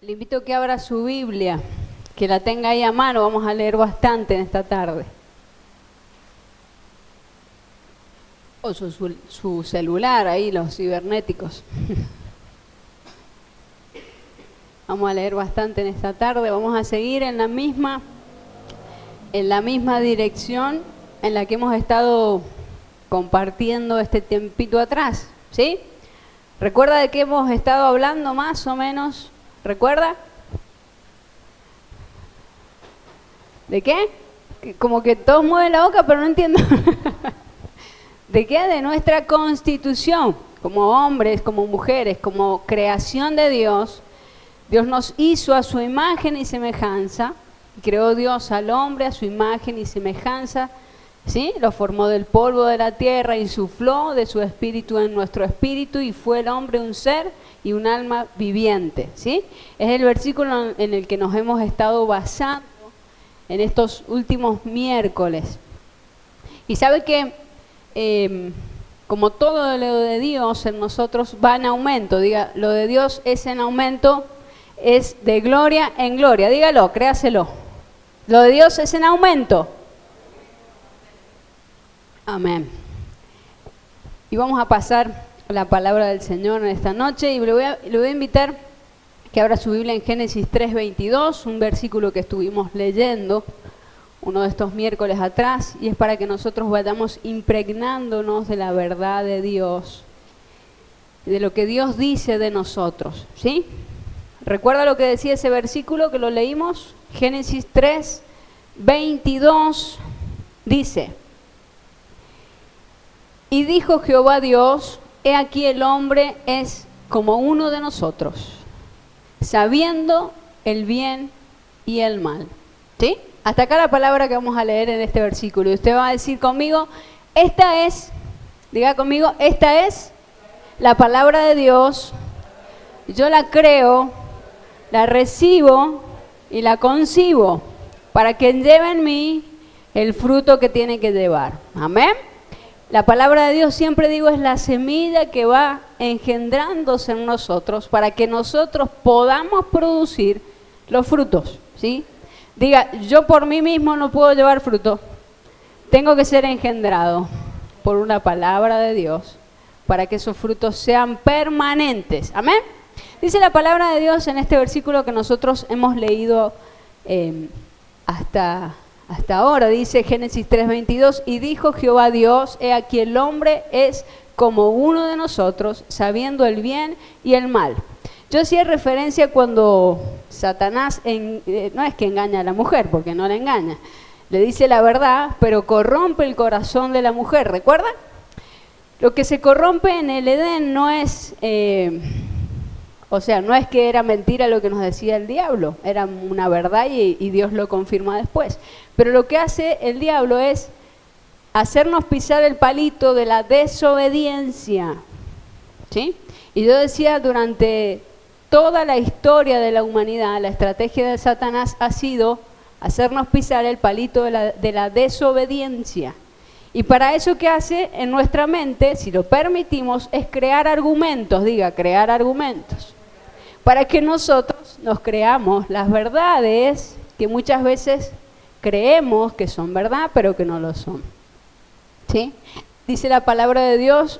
Le invito a que abra su Biblia, que la tenga ahí a mano, vamos a leer bastante en esta tarde. O su celular, ahí los cibernéticos. Vamos a leer bastante en esta tarde, vamos a seguir en la misma dirección en la que hemos estado compartiendo este tiempito atrás, ¿sí? ¿Recuerda de qué hemos estado hablando más o menos? ¿Recuerda? ¿De qué? Como que todos mueven la boca, pero no entiendo. ¿De qué? De nuestra constitución, como hombres, como mujeres, como creación de Dios. Dios nos hizo a su imagen y semejanza. Creó Dios al hombre a su imagen y semejanza, ¿sí? Lo formó del polvo de la tierra, insufló de su espíritu en nuestro espíritu y fue el hombre un ser y un alma viviente, ¿sí? Es el versículo en el que nos hemos estado basando en estos últimos miércoles. Y sabe que como todo lo de Dios en nosotros va en aumento, diga, lo de Dios es en aumento, es de gloria en gloria, dígalo, créaselo. Lo de Dios es en aumento. Amén. Y vamos a pasar la palabra del Señor en esta noche y le voy a invitar que abra su Biblia en Génesis 3:22, un versículo que estuvimos leyendo uno de estos miércoles atrás, y es para que nosotros vayamos impregnándonos de la verdad de Dios, de lo que Dios dice de nosotros, ¿sí? ¿Recuerda lo que decía ese versículo que lo leímos? Génesis 3:22 dice: y dijo Jehová Dios, he aquí el hombre es como uno de nosotros, sabiendo el bien y el mal. ¿Sí? Hasta acá la palabra que vamos a leer en este versículo. Y usted va a decir conmigo, diga conmigo, esta es la palabra de Dios. Yo la creo, la recibo y la concibo para que lleve en mí el fruto que tiene que llevar. Amén. La palabra de Dios, siempre digo, es la semilla que va engendrándose en nosotros para que nosotros podamos producir los frutos, ¿sí? Diga, yo por mí mismo no puedo llevar fruto, tengo que ser engendrado por una palabra de Dios para que esos frutos sean permanentes. Amén. Dice la palabra de Dios en este versículo que nosotros hemos leído hasta ahora, dice Génesis 3:22, y dijo Jehová Dios, he aquí el hombre es como uno de nosotros, sabiendo el bien y el mal. Yo hacía referencia cuando Satanás, no es que engaña a la mujer, porque no la engaña, le dice la verdad, pero corrompe el corazón de la mujer, ¿recuerdan? Lo que se corrompe en el Edén no es... no es que era mentira lo que nos decía el diablo, era una verdad y Dios lo confirma después. Pero lo que hace el diablo es hacernos pisar el palito de la desobediencia, ¿sí? Y yo decía, durante toda la historia de la humanidad, la estrategia de Satanás ha sido hacernos pisar el palito de la desobediencia. Y para eso, ¿qué hace en nuestra mente? Si lo permitimos, es crear argumentos, diga, crear argumentos, para que nosotros nos creamos las verdades que muchas veces creemos que son verdad, pero que no lo son. ¿Sí? Dice la palabra de Dios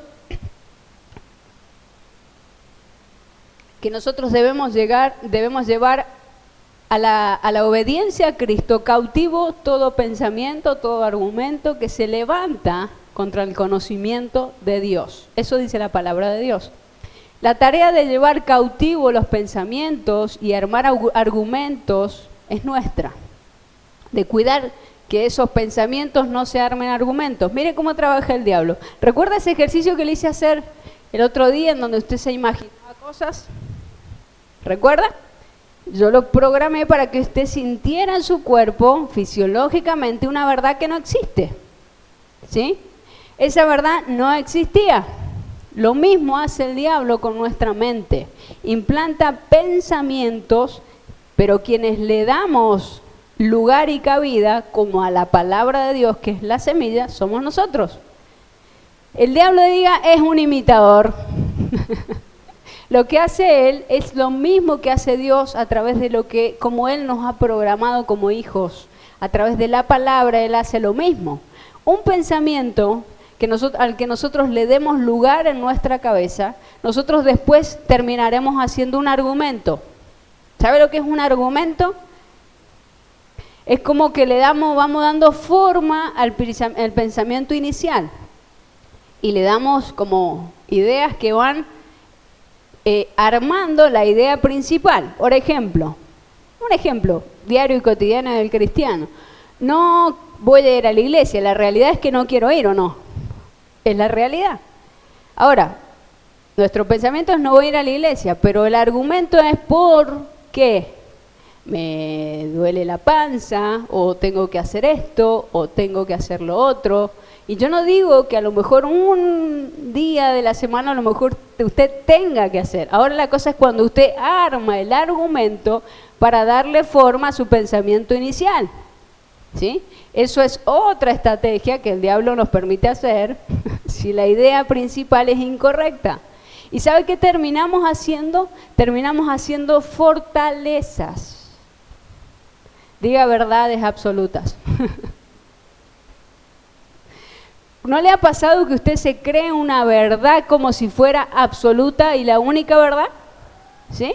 que nosotros debemos llevar a la obediencia a Cristo cautivo todo pensamiento, todo argumento que se levanta contra el conocimiento de Dios. Eso dice la palabra de Dios. La tarea de llevar cautivo los pensamientos y armar argumentos es nuestra, de cuidar que esos pensamientos no se armen argumentos. Mire cómo trabaja el diablo. ¿Recuerda ese ejercicio que le hice hacer el otro día en donde usted se imaginaba cosas? ¿Recuerda? Yo lo programé para que usted sintiera en su cuerpo fisiológicamente una verdad que no existe, ¿sí? Esa verdad no existía. Lo mismo hace el diablo con nuestra mente. Implanta pensamientos, pero quienes le damos lugar y cabida, como a la palabra de Dios, que es la semilla, somos nosotros. El diablo, diga, es un imitador. lo que hace Él es lo mismo que hace Dios a través de lo que, como Él nos ha programado como hijos. A través de la palabra Él hace lo mismo. Un pensamiento al que nosotros le demos lugar en nuestra cabeza, nosotros después terminaremos haciendo un argumento. ¿Sabe lo que es un argumento? Es como que vamos dando forma al pensamiento inicial y le damos como ideas que van armando la idea principal. Por ejemplo, un ejemplo diario y cotidiano del cristiano. No voy a ir a la iglesia, la realidad es que no quiero ir, ¿o no? Es la realidad. Ahora, nuestro pensamiento es no voy a ir a la iglesia, pero el argumento es ¿por qué? Me duele la panza, o tengo que hacer esto, o tengo que hacer lo otro. Y yo no digo que a lo mejor un día de la semana a lo mejor usted tenga que hacer. Ahora la cosa es cuando usted arma el argumento para darle forma a su pensamiento inicial. ¿Sí? Eso es otra estrategia que el diablo nos permite hacer si la idea principal es incorrecta. ¿Y sabe qué terminamos haciendo? Terminamos haciendo fortalezas. Diga verdades absolutas. ¿No le ha pasado que usted se cree una verdad como si fuera absoluta y la única verdad? ¿Sí?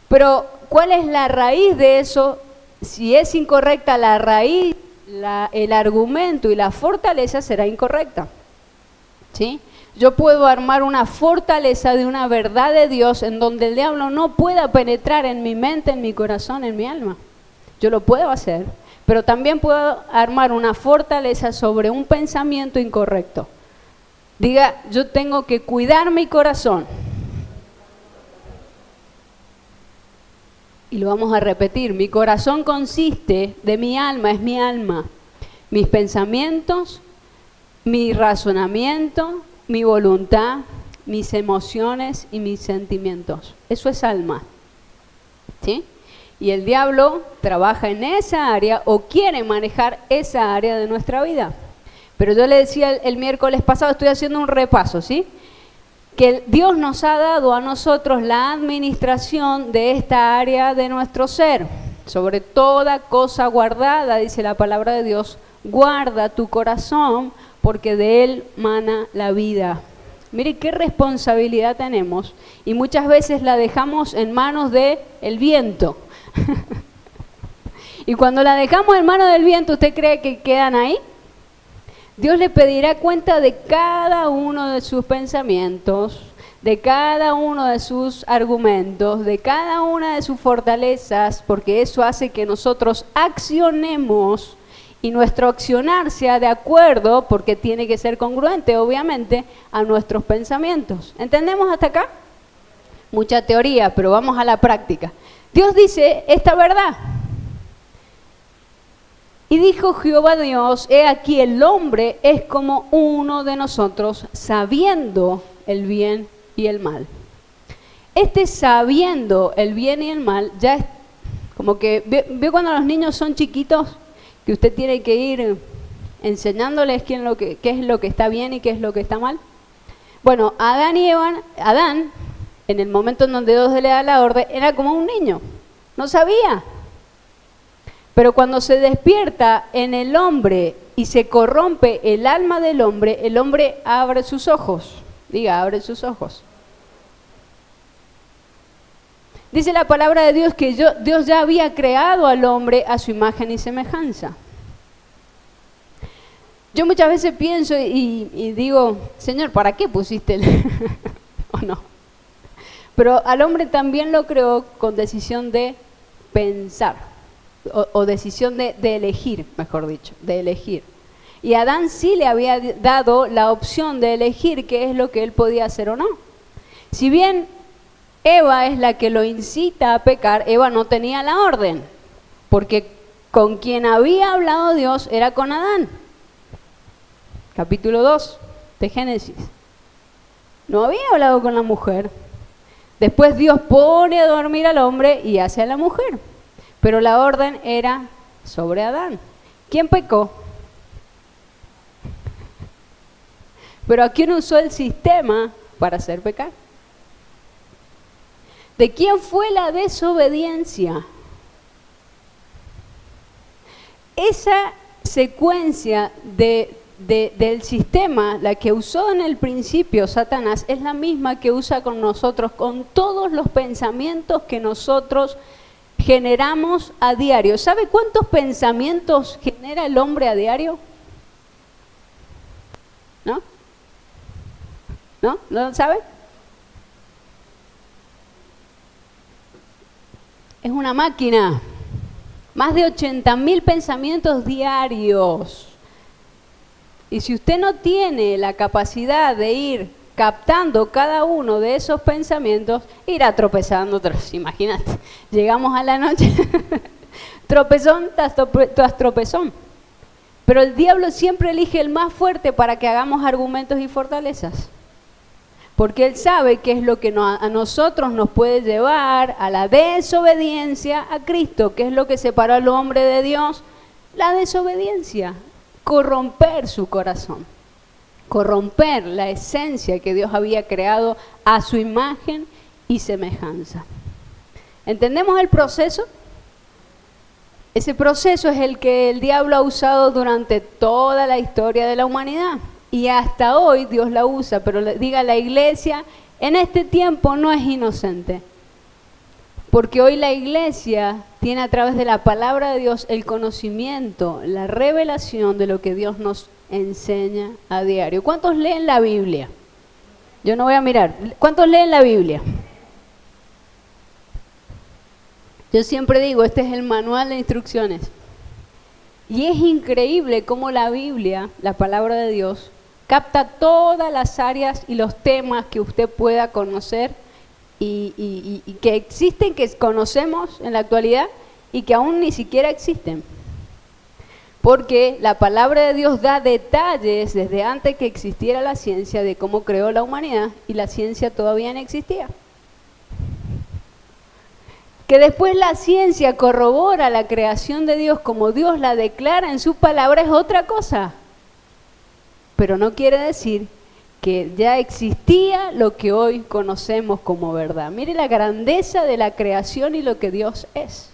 Pero, ¿cuál es la raíz de eso? Si es incorrecta la raíz, el argumento y la fortaleza será incorrecta. ¿Sí? Yo puedo armar una fortaleza de una verdad de Dios en donde el diablo no pueda penetrar en mi mente, en mi corazón, en mi alma. Yo lo puedo hacer, pero también puedo armar una fortaleza sobre un pensamiento incorrecto. Diga, yo tengo que cuidar mi corazón. Y lo vamos a repetir, mi corazón consiste de mi alma, es mi alma. Mis pensamientos, mi razonamiento, mi voluntad, mis emociones y mis sentimientos. Eso es alma. ¿Sí? Y el diablo trabaja en esa área o quiere manejar esa área de nuestra vida. Pero yo le decía el miércoles pasado, estoy haciendo un repaso, ¿sí? Que Dios nos ha dado a nosotros la administración de esta área de nuestro ser. Sobre toda cosa guardada, dice la palabra de Dios, guarda tu corazón porque de él mana la vida. Mire qué responsabilidad tenemos y muchas veces la dejamos en manos del viento. Y cuando la dejamos en manos del viento, ¿usted cree que quedan ahí? Dios le pedirá cuenta de cada uno de sus pensamientos, de cada uno de sus argumentos, de cada una de sus fortalezas, porque eso hace que nosotros accionemos y nuestro accionar sea de acuerdo, porque tiene que ser congruente, obviamente, a nuestros pensamientos. ¿Entendemos hasta acá? Mucha teoría, pero vamos a la práctica. Dios dice esta verdad. Y dijo Jehová Dios, he aquí el hombre es como uno de nosotros, sabiendo el bien y el mal. Este sabiendo el bien y el mal, ya es como que, ¿ve cuando los niños son chiquitos? Que usted tiene que ir enseñándoles qué es lo que está bien y qué es lo que está mal. Bueno, Adán, en el momento en donde Dios le da la orden, era como un niño, no sabía. Pero cuando se despierta en el hombre y se corrompe el alma del hombre, el hombre abre sus ojos. Diga, abre sus ojos. Dice la palabra de Dios que Dios ya había creado al hombre a su imagen y semejanza. Yo muchas veces pienso y digo, Señor, ¿para qué pusiste o no? Pero al hombre también lo creó con decisión de pensar. O decisión de elegir, mejor dicho, de elegir. Y a Adán sí le había dado la opción de elegir qué es lo que él podía hacer o no. Si bien Eva es la que lo incita a pecar, Eva no tenía la orden, porque con quien había hablado Dios era con Adán. Capítulo 2 de Génesis. No había hablado con la mujer. Después Dios pone a dormir al hombre y hace a la mujer. Pero la orden era sobre Adán. ¿Quién pecó? Pero ¿a quién usó el sistema para hacer pecar? ¿De quién fue la desobediencia? Esa secuencia del sistema, la que usó en el principio Satanás, es la misma que usa con nosotros, con todos los pensamientos que nosotros generamos a diario. ¿Sabe cuántos pensamientos genera el hombre a diario? ¿No? ¿No? ¿No lo sabe? Es una máquina. Más de 80.000 pensamientos diarios. Y si usted no tiene la capacidad de ir captando cada uno de esos pensamientos, irá tropezando. Imagínate, llegamos a la noche, tropezón tras tropezón. Pero el diablo siempre elige el más fuerte para que hagamos argumentos y fortalezas. Porque él sabe qué es lo que a nosotros nos puede llevar a la desobediencia a Cristo, que es lo que separó al hombre de Dios, la desobediencia, corromper su corazón, corromper la esencia que Dios había creado a su imagen y semejanza. ¿Entendemos el proceso? Ese proceso es el que el diablo ha usado durante toda la historia de la humanidad. Y hasta hoy Dios la usa, pero diga la iglesia, en este tiempo no es inocente. Porque hoy la iglesia tiene a través de la palabra de Dios el conocimiento, la revelación de lo que Dios nos enseña a diario. ¿Cuántos leen la Biblia? Yo no voy a mirar. ¿Cuántos leen la Biblia? Yo siempre digo, este es el manual de instrucciones. Y es increíble cómo la Biblia, la palabra de Dios, capta todas las áreas y los temas que usted pueda conocer y que existen, que conocemos en la actualidad y que aún ni siquiera existen. Porque la palabra de Dios da detalles desde antes que existiera la ciencia de cómo creó la humanidad y la ciencia todavía no existía. Que después la ciencia corrobora la creación de Dios como Dios la declara en su palabra es otra cosa. Pero no quiere decir que ya existía lo que hoy conocemos como verdad. Mire la grandeza de la creación y lo que Dios es.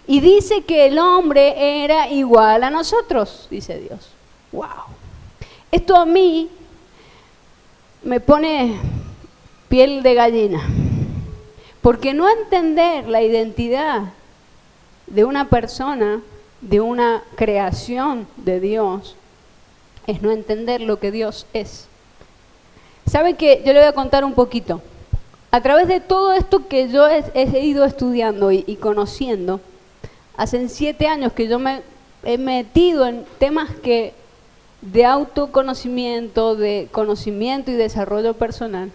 Y dice que el hombre era igual a nosotros, dice Dios. ¡Wow! Esto a mí me pone piel de gallina. Porque no entender la identidad de una persona, de una creación de Dios, es no entender lo que Dios es. ¿Saben qué? Yo le voy a contar un poquito. A través de todo esto que yo he ido estudiando y conociendo, hace 7 años que yo me he metido en temas de autoconocimiento, de conocimiento y desarrollo personal.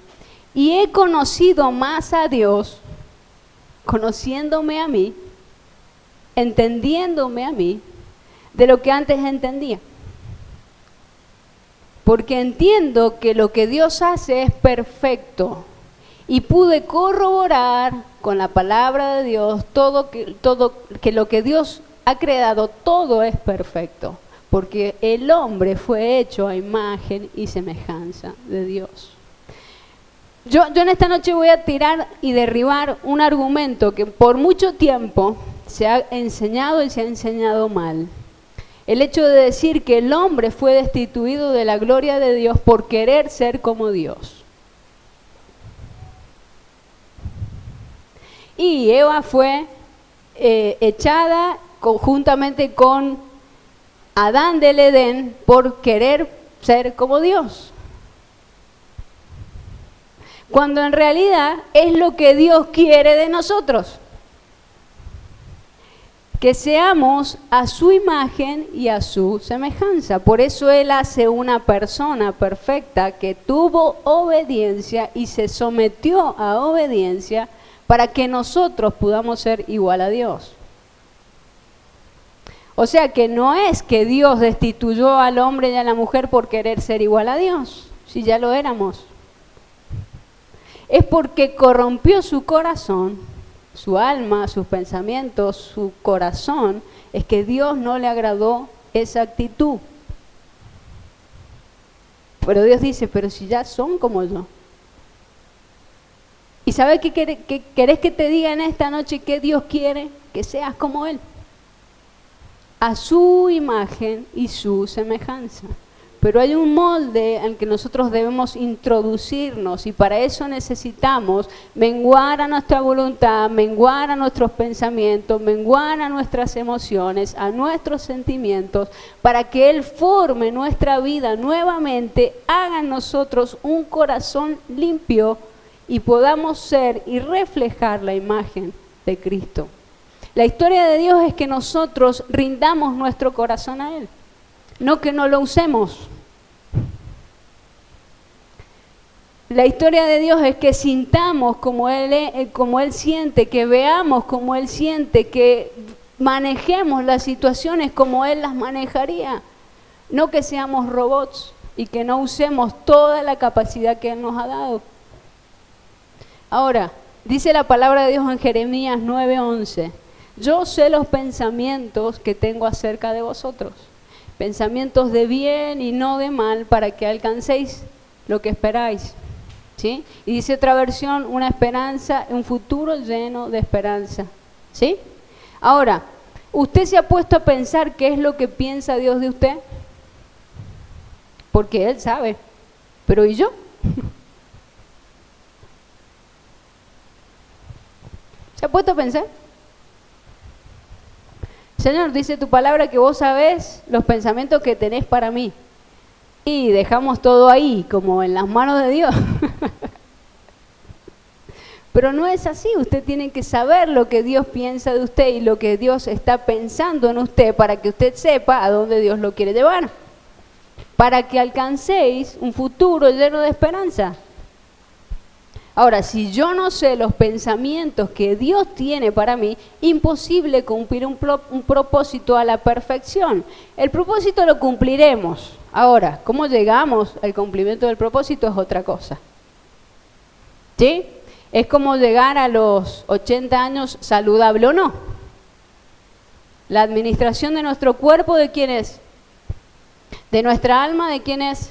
Y he conocido más a Dios, conociéndome a mí, entendiéndome a mí, de lo que antes entendía. Porque entiendo que lo que Dios hace es perfecto. Y pude corroborar con la palabra de Dios que lo que Dios ha creado, todo es perfecto. Porque el hombre fue hecho a imagen y semejanza de Dios. Yo en esta noche voy a tirar y derribar un argumento que por mucho tiempo se ha enseñado y se ha enseñado mal. El hecho de decir que el hombre fue destituido de la gloria de Dios por querer ser como Dios. Y Eva fue echada conjuntamente con Adán del Edén por querer ser como Dios. Cuando en realidad es lo que Dios quiere de nosotros. Que seamos a su imagen y a su semejanza. Por eso Él hace una persona perfecta que tuvo obediencia y se sometió a obediencia para que nosotros podamos ser igual a Dios. O sea que no es que Dios destituyó al hombre y a la mujer por querer ser igual a Dios, si ya lo éramos. Es porque corrompió su corazón, su alma, sus pensamientos, su corazón, es que Dios no le agradó esa actitud. Pero Dios dice, pero si ya son como yo. ¿Y sabes qué querés que te diga en esta noche? Que Dios quiere que seas como Él, a su imagen y su semejanza. Pero hay un molde al que nosotros debemos introducirnos y para eso necesitamos menguar a nuestra voluntad, menguar a nuestros pensamientos, menguar a nuestras emociones, a nuestros sentimientos, para que Él forme nuestra vida nuevamente, haga en nosotros un corazón limpio y podamos ser y reflejar la imagen de Cristo. La historia de Dios es que nosotros rindamos nuestro corazón a Él, no que no lo usemos. La historia de Dios es que sintamos como Él siente, que veamos como Él siente, que manejemos las situaciones como Él las manejaría. No que seamos robots y que no usemos toda la capacidad que Él nos ha dado. Ahora, dice la palabra de Dios en Jeremías 9:11, yo sé los pensamientos que tengo acerca de vosotros, pensamientos de bien y no de mal, para que alcancéis lo que esperáis. ¿Sí? Y dice otra versión, una esperanza, un futuro lleno de esperanza. ¿Sí? Ahora, ¿usted se ha puesto a pensar qué es lo que piensa Dios de usted? Porque Él sabe, pero ¿y yo? ¿Se ha puesto a pensar? Señor, dice tu palabra que vos sabés los pensamientos que tenés para mí. Y dejamos todo ahí, como en las manos de Dios. Pero no es así, usted tiene que saber lo que Dios piensa de usted y lo que Dios está pensando en usted para que usted sepa a dónde Dios lo quiere llevar. Para que alcancéis un futuro lleno de esperanza. Ahora, si yo no sé los pensamientos que Dios tiene para mí, imposible cumplir un propósito a la perfección. El propósito lo cumpliremos. Ahora, ¿cómo llegamos al cumplimiento del propósito? Es otra cosa. ¿Sí? Es como llegar a los 80 años saludable o no. La administración de nuestro cuerpo, ¿de quién es? De nuestra alma, ¿de quién es?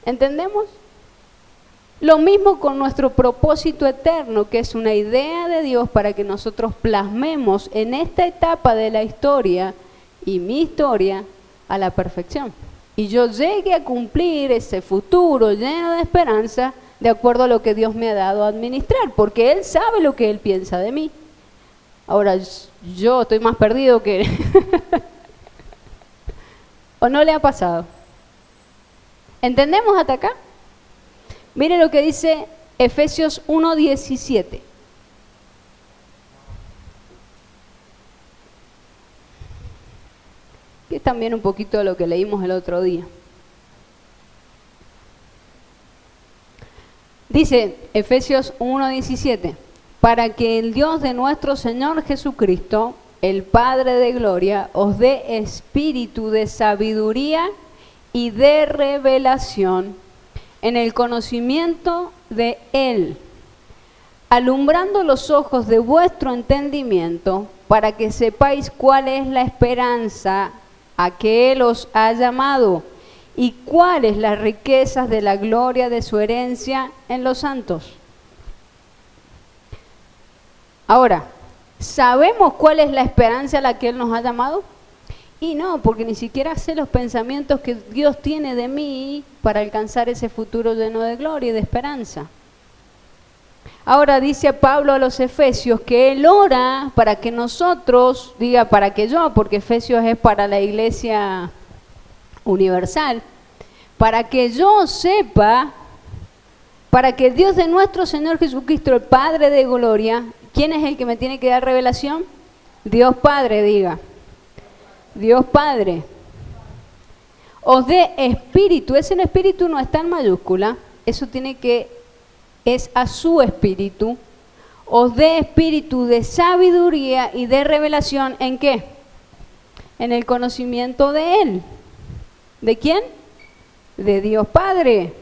¿Entendemos? Lo mismo con nuestro propósito eterno, que es una idea de Dios para que nosotros plasmemos en esta etapa de la historia y mi historia a la perfección. Y yo llegue a cumplir ese futuro lleno de esperanza de acuerdo a lo que Dios me ha dado a administrar, porque Él sabe lo que Él piensa de mí. Ahora, yo estoy más perdido que... ¿O no le ha pasado? ¿Entendemos hasta acá? Mire lo que dice Efesios 1:17. Que es también un poquito de lo que leímos el otro día. Dice Efesios 1:17, para que el Dios de nuestro Señor Jesucristo, el Padre de gloria, os dé espíritu de sabiduría y de revelación en el conocimiento de Él, alumbrando los ojos de vuestro entendimiento, para que sepáis cuál es la esperanza a que Él os ha llamado y cuáles las riquezas de la gloria de su herencia en los santos. Ahora, ¿sabemos cuál es la esperanza a la que Él nos ha llamado? Y no, porque ni siquiera sé los pensamientos que Dios tiene de mí para alcanzar ese futuro lleno de gloria y de esperanza. Ahora dice Pablo a los Efesios que Él ora para que nosotros, diga para que yo, porque Efesios es para la iglesia universal, para que yo sepa, para que el Dios de nuestro Señor Jesucristo, el Padre de gloria, ¿quién es el que me tiene que dar revelación? Dios Padre, diga. Dios Padre, os dé espíritu. Ese espíritu no está en mayúscula, eso es a su espíritu. Os dé espíritu de sabiduría y de revelación, ¿en qué? En el conocimiento de Él. ¿De quién? De Dios Padre.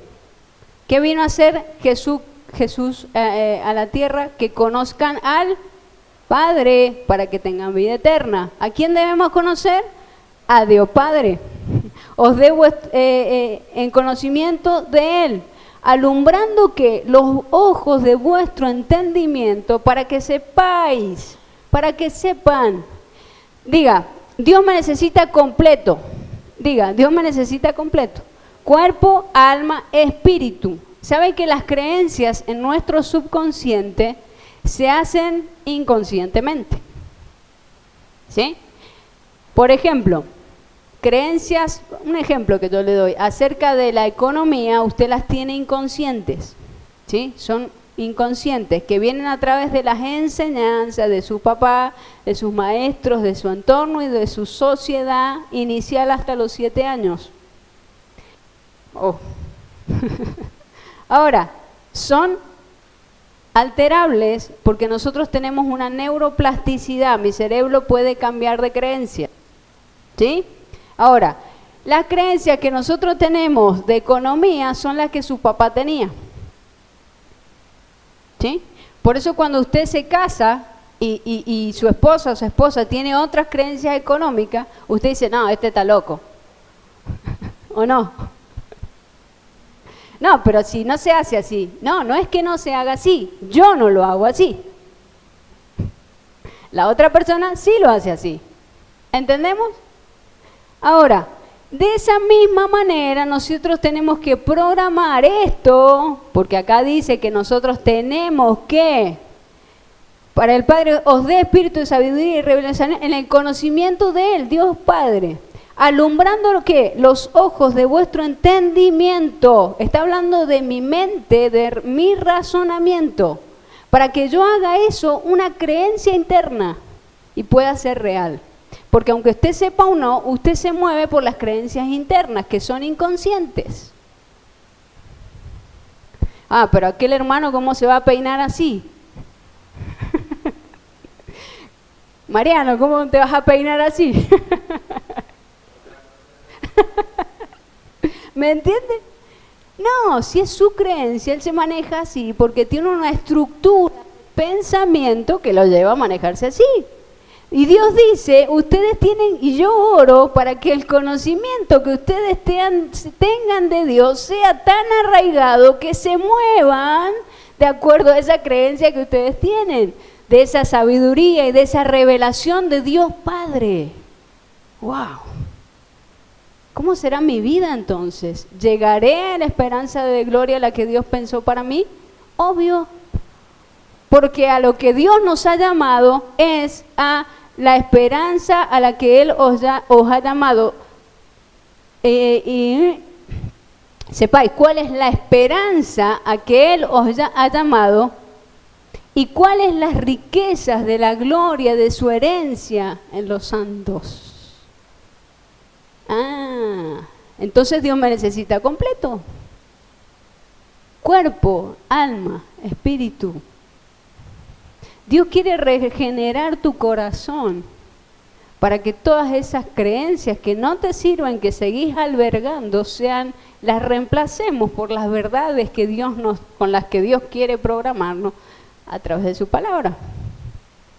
¿Qué vino a hacer Jesús a la tierra? Que conozcan al Padre, para que tengan vida eterna. ¿A quién debemos conocer? A Dios Padre. Os dé en conocimiento de Él. alumbrando que los ojos de vuestro entendimiento para que sepáis, para que sepan. Diga, Dios me necesita completo. Diga, Dios me necesita completo. Cuerpo, alma, espíritu. ¿Sabe que las creencias en nuestro subconsciente se hacen inconscientemente? ¿Sí? Por ejemplo, creencias, un ejemplo que yo le doy, acerca de la economía, usted las tiene inconscientes, ¿sí? Son inconscientes, que vienen a través de las enseñanzas de su papá, de sus maestros, de su entorno y de su sociedad inicial hasta los 7 años. Oh. Ahora, son alterables porque nosotros tenemos una neuroplasticidad, mi cerebro puede cambiar de creencia, ¿sí? Ahora, las creencias que nosotros tenemos de economía son las que su papá tenía, ¿sí? Por eso cuando usted se casa y su esposa o su esposa tiene otras creencias económicas, usted dice, no, este está loco, ¿o no? No, pero si no se hace así. No, no es que no se haga así, yo no lo hago así. La otra persona sí lo hace así. ¿Entendemos? Ahora, de esa misma manera nosotros tenemos que programar esto, porque acá dice que nosotros tenemos que, para el Padre os dé espíritu de sabiduría y revelación en el conocimiento de Él, Dios Padre. Alumbrando lo que los ojos de vuestro entendimiento, está hablando de mi mente, de mi razonamiento, para que yo haga eso una creencia interna y pueda ser real. Porque aunque usted sepa o no, usted se mueve por las creencias internas que son inconscientes. Ah, pero aquel hermano, ¿cómo se va a peinar así? Mariano, ¿cómo te vas a peinar así? ¿Me entiende? No, si es su creencia, él se maneja así porque tiene una estructura de pensamiento que lo lleva a manejarse así. Y Dios dice, ustedes tienen, y yo oro para que el conocimiento que ustedes tengan de Dios sea tan arraigado que se muevan de acuerdo a esa creencia que ustedes tienen, de esa sabiduría y de esa revelación de Dios Padre. ¡Wow! ¿Cómo será mi vida entonces? ¿Llegaré a la esperanza de gloria a la que Dios pensó para mí? Obvio, porque a lo que Dios nos ha llamado es a la esperanza a la que Él os ha llamado. Y sepáis cuál es la esperanza a que Él os ha llamado y cuáles las riquezas de la gloria de su herencia en los santos. Ah, entonces Dios me necesita completo. Cuerpo, alma, espíritu. Dios quiere regenerar tu corazón para que todas esas creencias que no te sirven, que seguís albergando, las reemplacemos por las verdades que con las que Dios quiere programarnos a través de su palabra.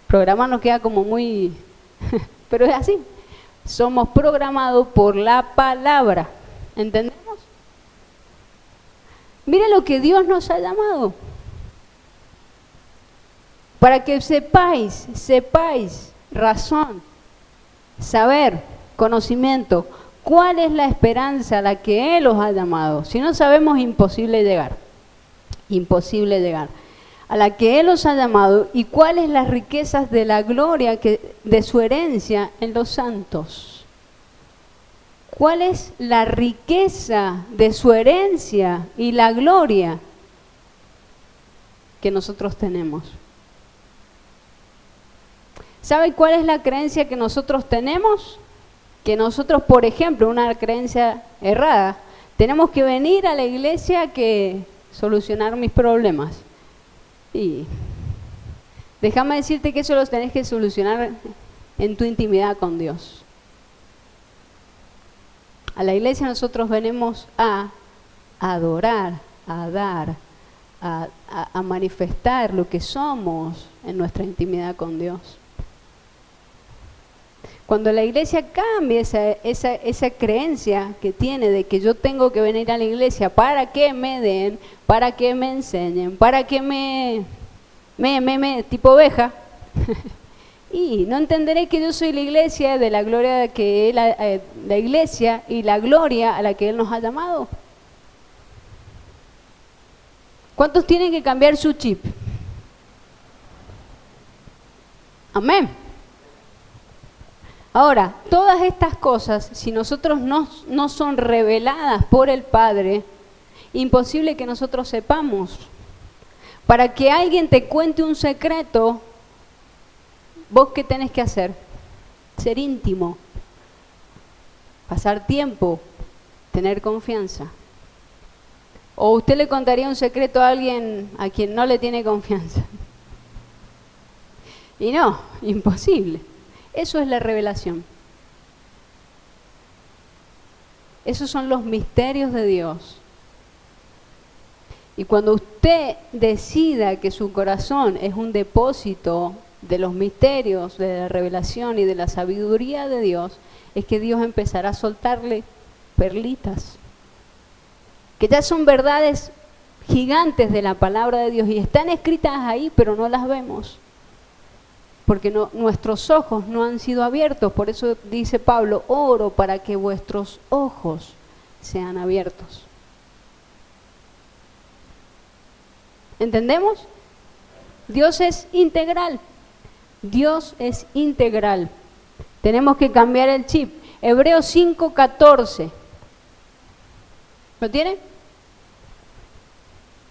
Programarnos queda como muy, pero es así. Somos programados por la palabra. ¿Entendemos? Mira lo que Dios nos ha llamado. Para que sepáis, razón, saber, conocimiento, cuál es la esperanza a la que Él os ha llamado. Si no sabemos, imposible llegar. Imposible llegar. A la que Él os ha llamado y cuáles las riquezas de la gloria de su herencia en los santos. ¿Cuál es la riqueza de su herencia y la gloria que nosotros tenemos? ¿Sabe cuál es la creencia que nosotros tenemos? Que nosotros, por ejemplo, una creencia errada, tenemos que venir a la iglesia que solucionar mis problemas. Y déjame decirte que eso los tenés que solucionar en tu intimidad con Dios. A la iglesia nosotros venimos a adorar, a dar, a manifestar lo que somos en nuestra intimidad con Dios. Cuando la iglesia cambie esa creencia que tiene de que yo tengo que venir a la iglesia para que me den, para que me enseñen, para que me tipo oveja, y no entenderé que yo soy la iglesia de la gloria que la iglesia y la gloria a la que Él nos ha llamado. ¿Cuántos tienen que cambiar su chip? Amén. Ahora, todas estas cosas, si nosotros no son reveladas por el Padre, imposible que nosotros sepamos. Para que alguien te cuente un secreto, ¿vos qué tenés que hacer? Ser íntimo, pasar tiempo, tener confianza. ¿O usted le contaría un secreto a alguien a quien no le tiene confianza? Y no, imposible. Eso es la revelación. Esos son los misterios de Dios. Y cuando usted decida que su corazón es un depósito de los misterios, de la revelación y de la sabiduría de Dios, es que Dios empezará a soltarle perlitas, que ya son verdades gigantes de la palabra de Dios y están escritas ahí, pero no las vemos. Porque nuestros ojos no han sido abiertos. Por eso dice Pablo, oro para que vuestros ojos sean abiertos. ¿Entendemos? Dios es integral. Dios es integral. Tenemos que cambiar el chip. Hebreos 5:14. ¿Lo tiene?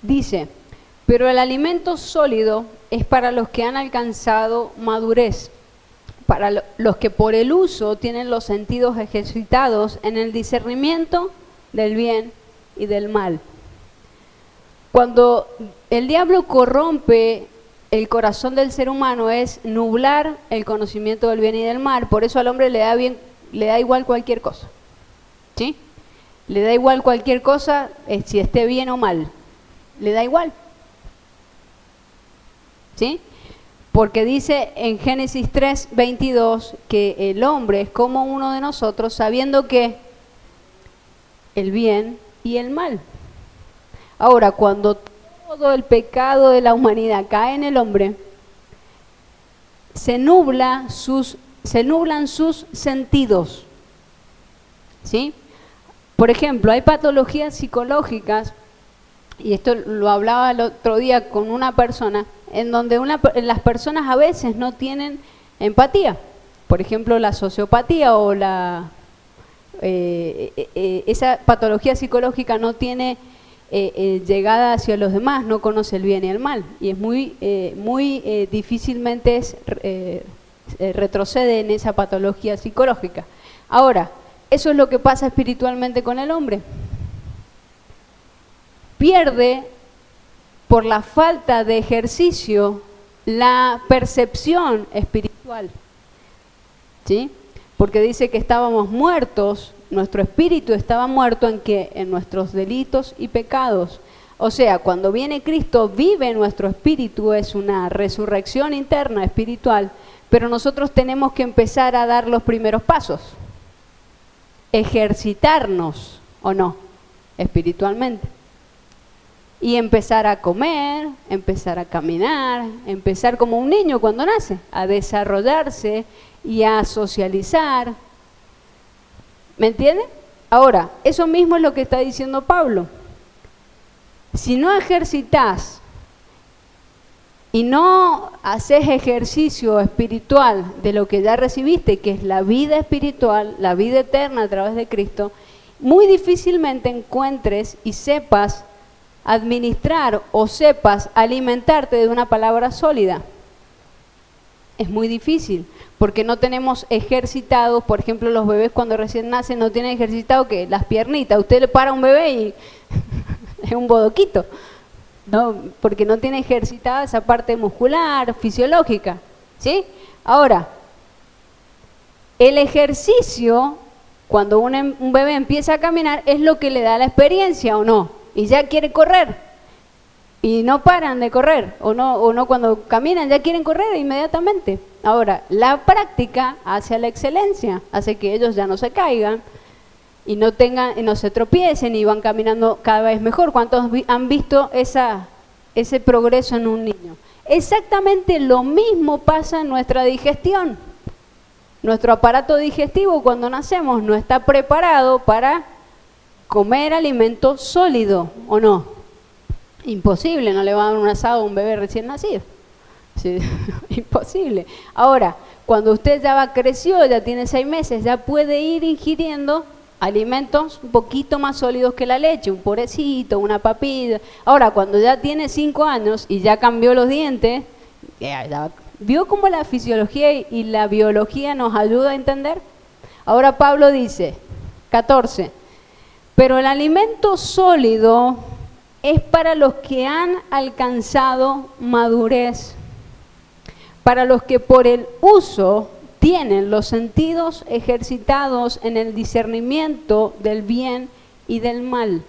Dice, pero el alimento sólido es para los que han alcanzado madurez, para los que por el uso tienen los sentidos ejercitados en el discernimiento del bien y del mal. Cuando el diablo corrompe el corazón del ser humano es nublar el conocimiento del bien y del mal, por eso al hombre le da igual cualquier cosa, ¿sí? Le da igual cualquier cosa, si esté bien o mal, le da igual. ¿Sí? Porque dice en Génesis 3:22 que el hombre es como uno de nosotros, sabiendo que el bien y el mal. Ahora, cuando todo el pecado de la humanidad cae en el hombre, se nublan sus sentidos. ¿Sí? Por ejemplo, hay patologías psicológicas, y esto lo hablaba el otro día con una persona, en donde las personas a veces no tienen empatía. Por ejemplo, la sociopatía o esa patología psicológica no tiene llegada hacia los demás, no conoce el bien y el mal. Y es muy difícilmente retrocede en esa patología psicológica. Ahora, eso es lo que pasa espiritualmente con el hombre. Pierde, por la falta de ejercicio, la percepción espiritual, ¿sí? Porque dice que estábamos muertos, nuestro espíritu estaba muerto en nuestros delitos y pecados. O sea, cuando viene Cristo, vive nuestro espíritu, es una resurrección interna espiritual, pero nosotros tenemos que empezar a dar los primeros pasos, ejercitarnos, ¿o no?, espiritualmente. Y empezar a comer, empezar a caminar, empezar como un niño cuando nace, a desarrollarse y a socializar. ¿Me entiende? Ahora, eso mismo es lo que está diciendo Pablo. Si no ejercitas y no haces ejercicio espiritual de lo que ya recibiste, que es la vida espiritual, la vida eterna a través de Cristo, muy difícilmente encuentres y sepas administrar o sepas alimentarte de una palabra sólida. Es muy difícil, porque no tenemos ejercitados. Por ejemplo, los bebés cuando recién nacen no tienen ejercitado que las piernitas. Usted le para a un bebé y es un bodoquito, ¿no? Porque no tiene ejercitada esa parte muscular, fisiológica, ¿sí? Ahora, el ejercicio, cuando un bebé empieza a caminar, es lo que le da la experiencia, ¿o no? Y ya quiere correr, y no paran de correr, o no cuando caminan ya quieren correr inmediatamente. Ahora, la práctica hace a la excelencia, hace que ellos ya no se caigan y no se tropiecen y van caminando cada vez mejor. ¿Cuántos han visto ese progreso en un niño? Exactamente lo mismo pasa en nuestra digestión. Nuestro aparato digestivo cuando nacemos no está preparado para comer alimento sólido, ¿o no? Imposible, no le va a dar un asado a un bebé recién nacido. Sí, imposible. Ahora, cuando usted ya creció, ya tiene 6 meses, ya puede ir ingiriendo alimentos un poquito más sólidos que la leche, un purecito, una papilla. Ahora, cuando ya tiene 5 años y ya cambió los dientes, ¿vio cómo la fisiología y la biología nos ayuda a entender? Ahora Pablo dice, 14, pero el alimento sólido es para los que han alcanzado madurez, para los que por el uso tienen los sentidos ejercitados en el discernimiento del bien y del mal.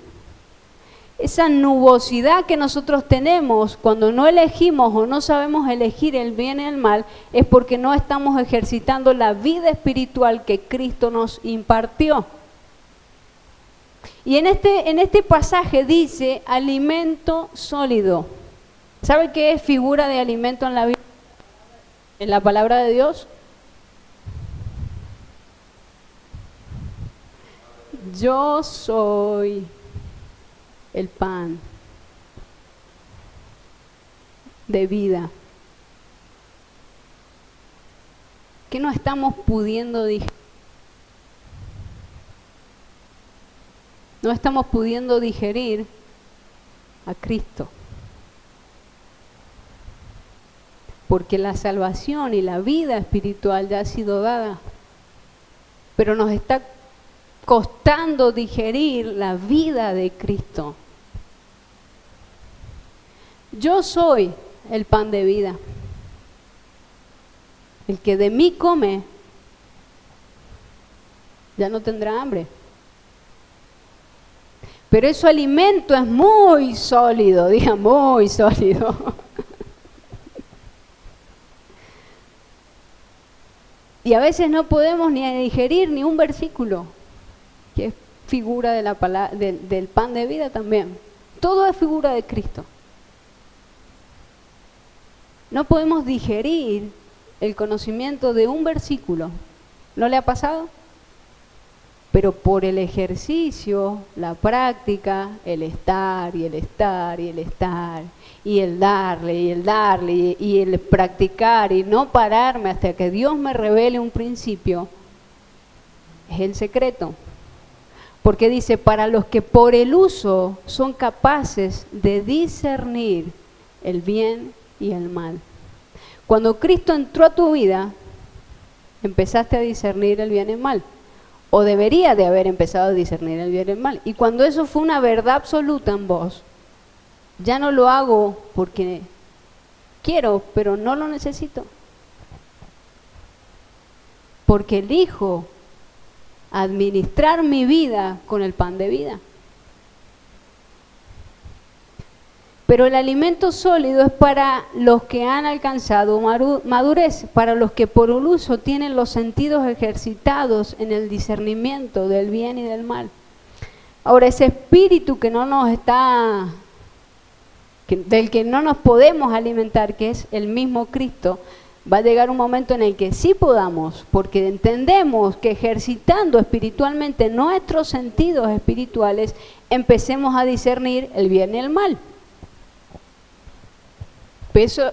Esa nubosidad que nosotros tenemos cuando no elegimos o no sabemos elegir el bien y el mal es porque no estamos ejercitando la vida espiritual que Cristo nos impartió. Y en este pasaje dice alimento sólido. ¿Sabe qué es figura de alimento en la Biblia? En la palabra de Dios. Yo soy el pan de vida. ¿Qué no estamos pudiendo digerir? No estamos pudiendo digerir a Cristo. Porque la salvación y la vida espiritual ya ha sido dada. Pero nos está costando digerir la vida de Cristo. Yo soy el pan de vida. El que de mí come ya no tendrá hambre. Pero ese alimento es muy sólido, diga muy sólido. Y a veces no podemos ni digerir ni un versículo, que es figura de del pan de vida también. Todo es figura de Cristo. No podemos digerir el conocimiento de un versículo. ¿No le ha pasado? Pero por el ejercicio, la práctica, el estar y el estar y el estar, y el darle y el darle y el practicar y no pararme hasta que Dios me revele un principio, es el secreto. Porque dice, para los que por el uso son capaces de discernir el bien y el mal. Cuando Cristo entró a tu vida, empezaste a discernir el bien y el mal. O debería de haber empezado a discernir el bien y el mal. Y cuando eso fue una verdad absoluta en vos, ya no lo hago porque quiero, pero no lo necesito. Porque elijo administrar mi vida con el pan de vida. Pero el alimento sólido es para los que han alcanzado madurez, para los que por el uso tienen los sentidos ejercitados en el discernimiento del bien y del mal. Ahora, ese espíritu que no nos está, del que no nos podemos alimentar, que es el mismo Cristo, va a llegar un momento en el que sí podamos, porque entendemos que ejercitando espiritualmente nuestros sentidos espirituales, empecemos a discernir el bien y el mal.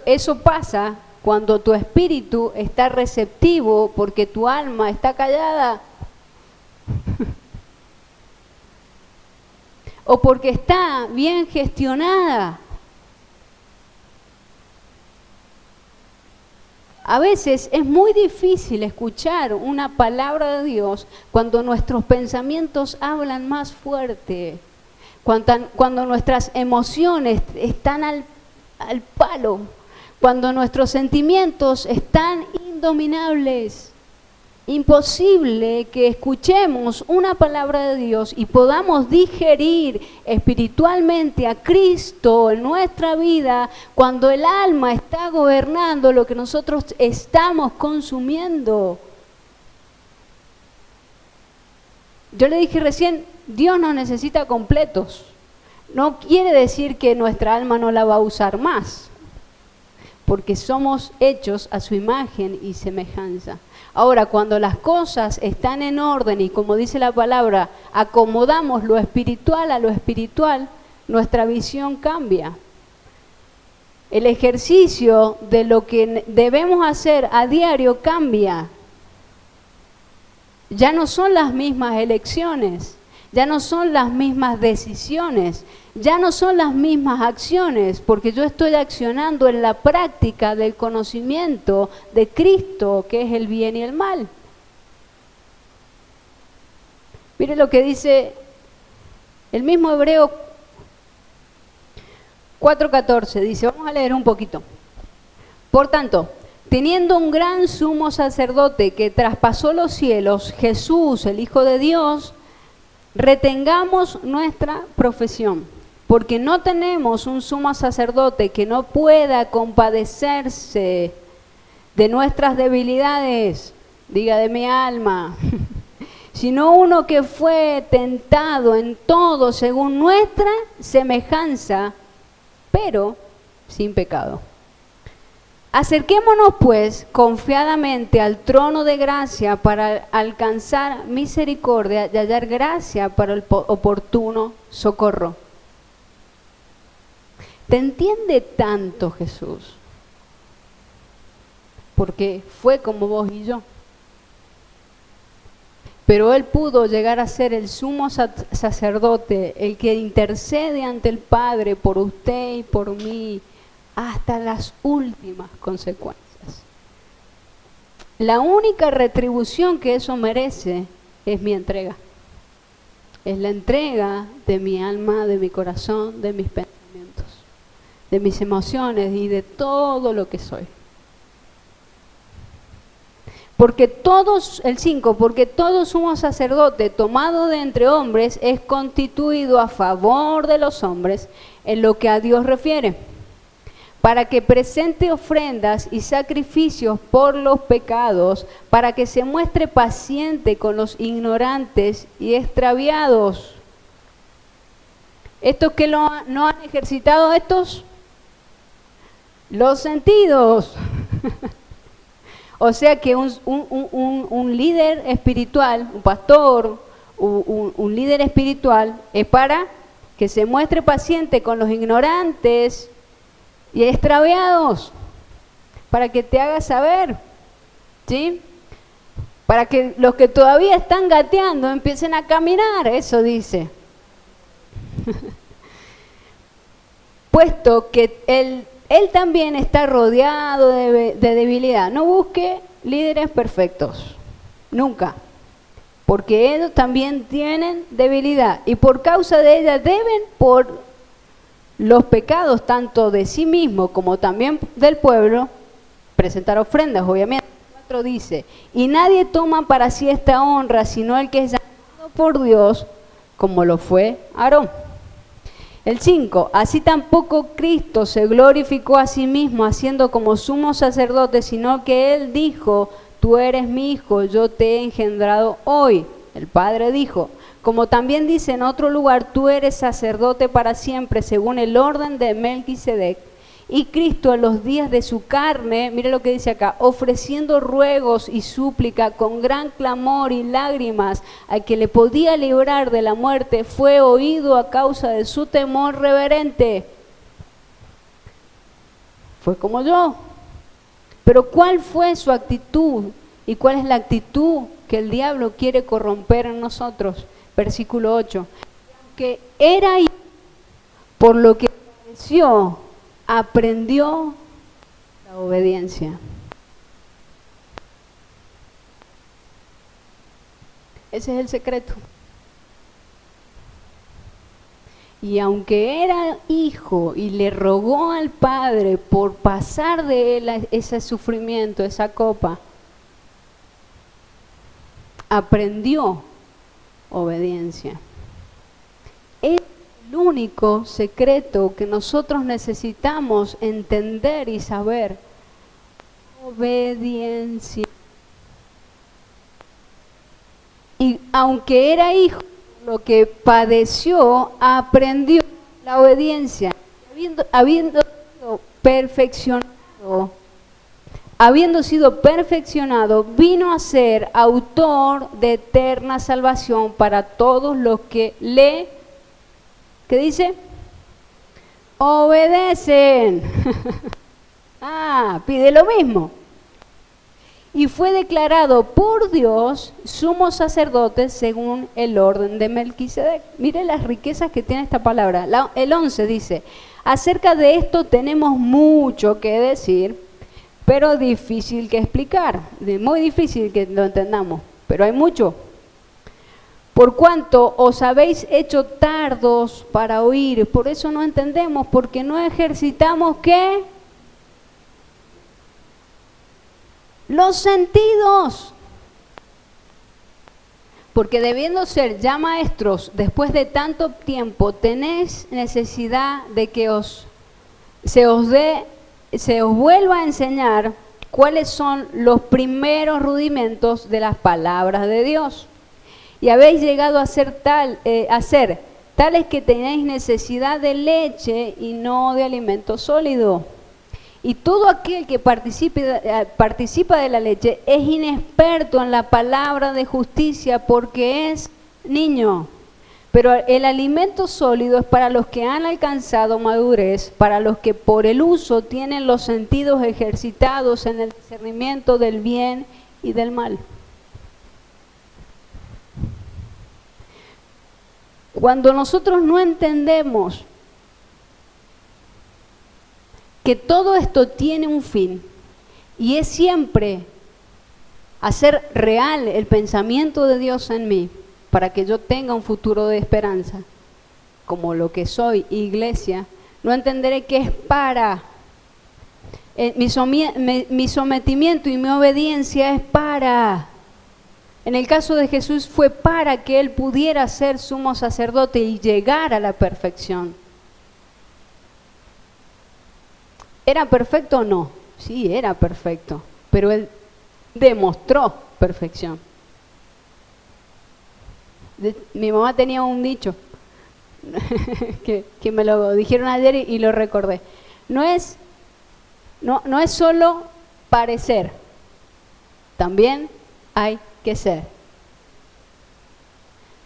Eso pasa cuando tu espíritu está receptivo porque tu alma está callada. O porque está bien gestionada. A veces es muy difícil escuchar una palabra de Dios cuando nuestros pensamientos hablan más fuerte, cuando nuestras emociones están al palo, cuando nuestros sentimientos están indominables. imposible que escuchemos una palabra de Dios y podamos digerir espiritualmente a Cristo en nuestra vida cuando el alma está gobernando lo que nosotros estamos consumiendo. Yo le dije recién, Dios nos necesita completos. No quiere decir que nuestra alma no la va a usar más, porque somos hechos a su imagen y semejanza. Ahora, cuando las cosas están en orden y como dice la palabra, acomodamos lo espiritual a lo espiritual, nuestra visión cambia. El ejercicio de lo que debemos hacer a diario cambia. Ya no son las mismas elecciones, ya no son las mismas decisiones, ya no son las mismas acciones, porque yo estoy accionando en la práctica del conocimiento de Cristo, que es el bien y el mal. Mire lo que dice el mismo Hebreo 4:14, dice, vamos a leer un poquito. Por tanto, teniendo un gran sumo sacerdote que traspasó los cielos, Jesús, el Hijo de Dios, retengamos nuestra profesión, porque no tenemos un sumo sacerdote que no pueda compadecerse de nuestras debilidades, diga de mi alma, sino uno que fue tentado en todo según nuestra semejanza, pero sin pecado. Acerquémonos pues confiadamente al trono de gracia para alcanzar misericordia y hallar gracia para el oportuno socorro. ¿Te entiende tanto Jesús? Porque fue como vos y yo. Pero Él pudo llegar a ser el sumo sacerdote, el que intercede ante el Padre por usted y por mí, hasta las últimas consecuencias. La única retribución que eso merece es mi entrega. Es la entrega de mi alma, de mi corazón, de mis pensamientos, de mis emociones y de todo lo que soy. Porque todos, el 5, porque todo sumo sacerdote tomado de entre hombres es constituido a favor de los hombres en lo que a Dios refiere, para que presente ofrendas y sacrificios por los pecados, para que se muestre paciente con los ignorantes y extraviados. ¿Estos que no han ejercitado estos? Los sentidos. O sea que un líder espiritual, un pastor, un líder espiritual es para que se muestre paciente con los ignorantes y extraviados, para que te haga saber, ¿sí? Para que los que todavía están gateando empiecen a caminar, eso dice. Puesto que él también está rodeado de debilidad. No busque líderes perfectos, nunca, porque ellos también tienen debilidad y por causa de ella deben por los pecados tanto de sí mismo como también del pueblo presentar ofrendas, obviamente. 4 dice, y nadie toma para sí esta honra sino el que es llamado por Dios, como lo fue Aarón. El 5, así tampoco Cristo se glorificó a sí mismo haciendo como sumo sacerdote, sino que Él dijo, tú eres mi hijo, yo te he engendrado hoy. El Padre dijo, como también dice en otro lugar, tú eres sacerdote para siempre, según el orden de Melquisedec. Y Cristo en los días de su carne, mire lo que dice acá, ofreciendo ruegos y súplica con gran clamor y lágrimas al que le podía librar de la muerte, fue oído a causa de su temor reverente. Fue como yo. Pero ¿cuál fue su actitud? ¿Y cuál es la actitud que el diablo quiere corromper en nosotros? Versículo 8. Que era hijo, por lo que padeció, aprendió la obediencia. Ese es el secreto. Y aunque era hijo y le rogó al Padre por pasar de él ese sufrimiento, esa copa, aprendió obediencia. Es el único secreto que nosotros necesitamos entender y saber. Obediencia. Y aunque era hijo, lo que padeció, aprendió la obediencia. Habiendo sido perfeccionado, vino a ser autor de eterna salvación para todos los que le, ¿qué dice? Obedecen. Pide lo mismo. Y fue declarado por Dios sumo sacerdote según el orden de Melquisedec. Mire las riquezas que tiene esta palabra. El 11 dice, acerca de esto tenemos mucho que decir, pero difícil que explicar. Muy difícil que lo entendamos, pero hay mucho. Por cuanto os habéis hecho tardos para oír, por eso no entendemos, porque no ejercitamos, ¿qué? Los sentidos. Porque debiendo ser ya maestros después de tanto tiempo, tenéis necesidad de que se os vuelva a enseñar cuáles son los primeros rudimentos de las palabras de Dios. Y habéis llegado a ser tales que tenéis necesidad de leche y no de alimento sólido. Y todo aquel que participa de la leche es inexperto en la palabra de justicia porque es niño. Pero el alimento sólido es para los que han alcanzado madurez, para los que por el uso tienen los sentidos ejercitados en el discernimiento del bien y del mal. Cuando nosotros no entendemos que todo esto tiene un fin y es siempre hacer real el pensamiento de Dios en mí para que yo tenga un futuro de esperanza, como lo que soy, iglesia, no entenderé que es para, mi sometimiento y mi obediencia es para. En el caso de Jesús fue para que Él pudiera ser sumo sacerdote y llegar a la perfección. ¿Era perfecto o no? Sí, era perfecto, pero Él demostró perfección. Mi mamá tenía un dicho que me lo dijeron ayer y lo recordé. No es solo parecer, también hay que ser.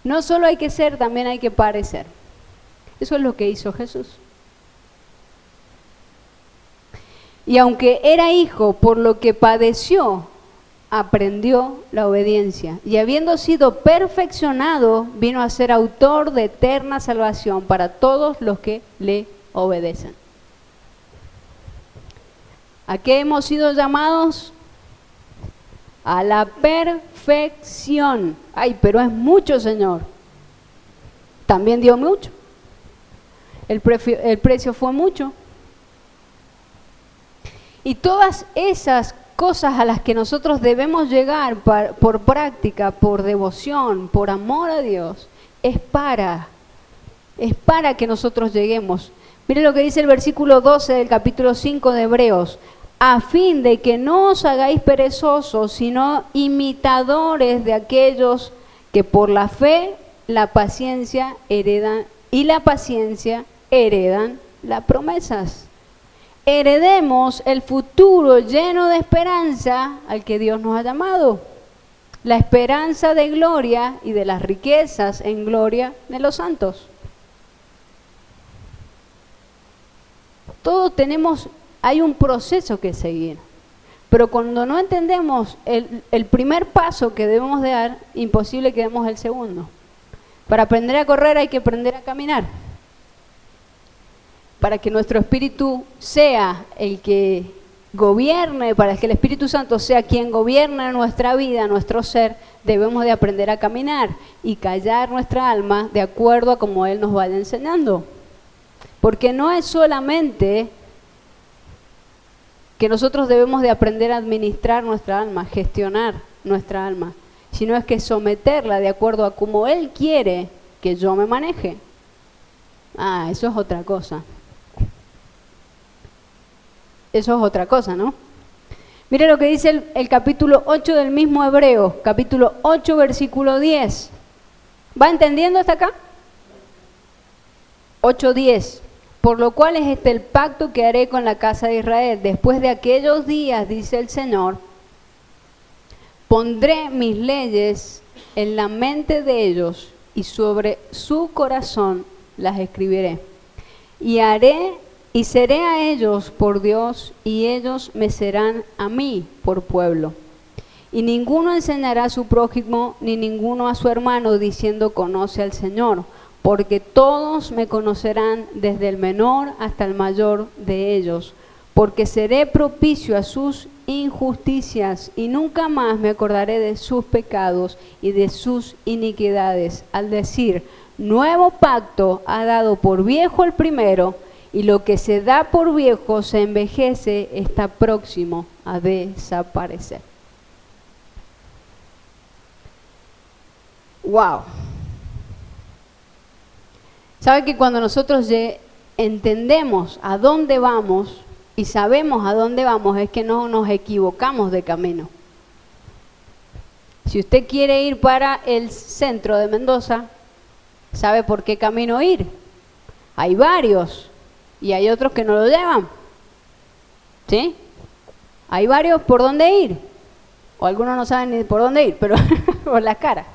No solo hay que ser, también hay que parecer. Eso es lo que hizo Jesús. Y aunque era hijo, por lo que padeció, aprendió la obediencia. Y habiendo sido perfeccionado, vino a ser autor de eterna salvación para todos los que le obedecen. ¿A qué hemos sido llamados? A la perfección. Ay, pero es mucho, Señor. También dio mucho. El precio fue mucho. Y todas esas cosas a las que nosotros debemos llegar por práctica, por devoción, por amor a Dios, es para que nosotros lleguemos. Mire lo que dice el versículo 12 del capítulo 5 de Hebreos. A fin de que no os hagáis perezosos, sino imitadores de aquellos que por la fe, la paciencia heredan las promesas. Heredemos el futuro lleno de esperanza al que Dios nos ha llamado. La esperanza de gloria y de las riquezas en gloria de los santos. Todos hay un proceso que seguir. Pero cuando no entendemos el primer paso que debemos de dar, imposible que demos el segundo. Para aprender a correr hay que aprender a caminar. Para que nuestro espíritu sea el que gobierne, para que el Espíritu Santo sea quien gobierna nuestra vida, nuestro ser, debemos de aprender a caminar y callar nuestra alma de acuerdo a como Él nos vaya enseñando. Porque no es solamente que nosotros debemos de aprender a administrar nuestra alma, gestionar nuestra alma. sino es que someterla de acuerdo a cómo Él quiere que yo me maneje. Eso es otra cosa. Eso es otra cosa, ¿no? Mire lo que dice el capítulo 8 del mismo Hebreo, capítulo 8, versículo 10. ¿Va entendiendo hasta acá? 8:10. Por lo cual es este el pacto que haré con la casa de Israel. Después de aquellos días, dice el Señor, pondré mis leyes en la mente de ellos y sobre su corazón las escribiré. Y seré a ellos por Dios y ellos me serán a mí por pueblo. Y ninguno enseñará a su prójimo ni ninguno a su hermano diciendo conoce al Señor, porque todos me conocerán desde el menor hasta el mayor de ellos, porque seré propicio a sus injusticias y nunca más me acordaré de sus pecados y de sus iniquidades. Al decir, nuevo pacto ha dado por viejo el primero, y lo que se da por viejo se envejece, está próximo a desaparecer. ¡Wow! ¿Sabe que cuando nosotros entendemos a dónde vamos y sabemos a dónde vamos es que no nos equivocamos de camino? Si usted quiere ir para el centro de Mendoza, ¿sabe por qué camino ir? Hay varios y hay otros que no lo llevan. ¿Sí? Hay varios por dónde ir. O algunos no saben ni por dónde ir, pero por las caras.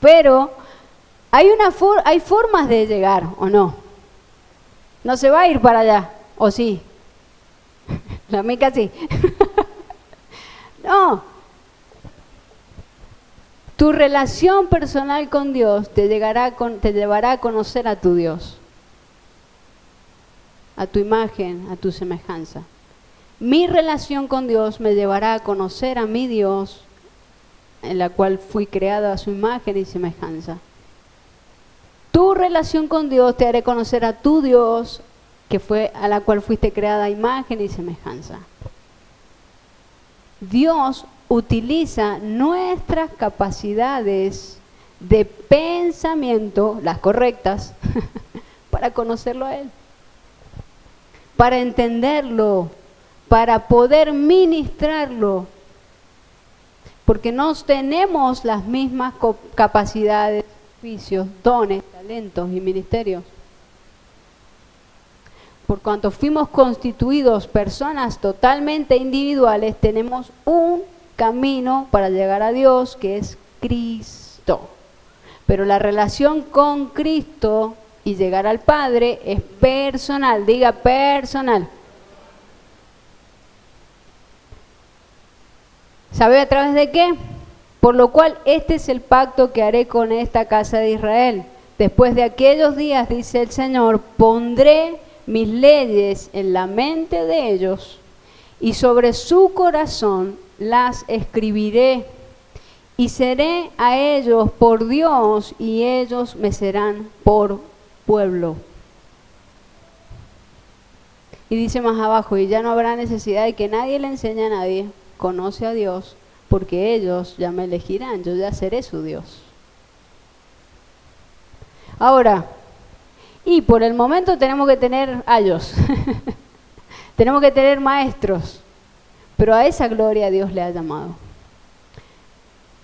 Pero hay formas de llegar, ¿o no? No se va a ir para allá, ¿o sí? La mica sí. No. Tu relación personal con Dios te llevará a conocer a tu Dios, a tu imagen, a tu semejanza. Mi relación con Dios me llevará a conocer a mi Dios, en la cual fui creada a su imagen y semejanza. Tu relación con Dios te hará conocer a tu Dios, a la cual fuiste creada a imagen y semejanza. Dios utiliza nuestras capacidades de pensamiento, las correctas, para conocerlo a Él, para entenderlo, para poder ministrarlo, porque no tenemos las mismas capacidades, oficios, dones, talentos y ministerios. Por cuanto fuimos constituidos personas totalmente individuales, tenemos un camino para llegar a Dios, que es Cristo. Pero la relación con Cristo y llegar al Padre es personal, diga personal. ¿Sabe a través de qué? Por lo cual este es el pacto que haré con esta casa de Israel. Después de aquellos días, dice el Señor, pondré mis leyes en la mente de ellos y sobre su corazón las escribiré y seré a ellos por Dios y ellos me serán por pueblo. Y dice más abajo, y ya no habrá necesidad de que nadie le enseñe a nadie, conoce a Dios, porque ellos ya me elegirán, yo ya seré su Dios. Ahora, y por el momento tenemos que tener ayos, tenemos que tener maestros, pero a esa gloria Dios le ha llamado.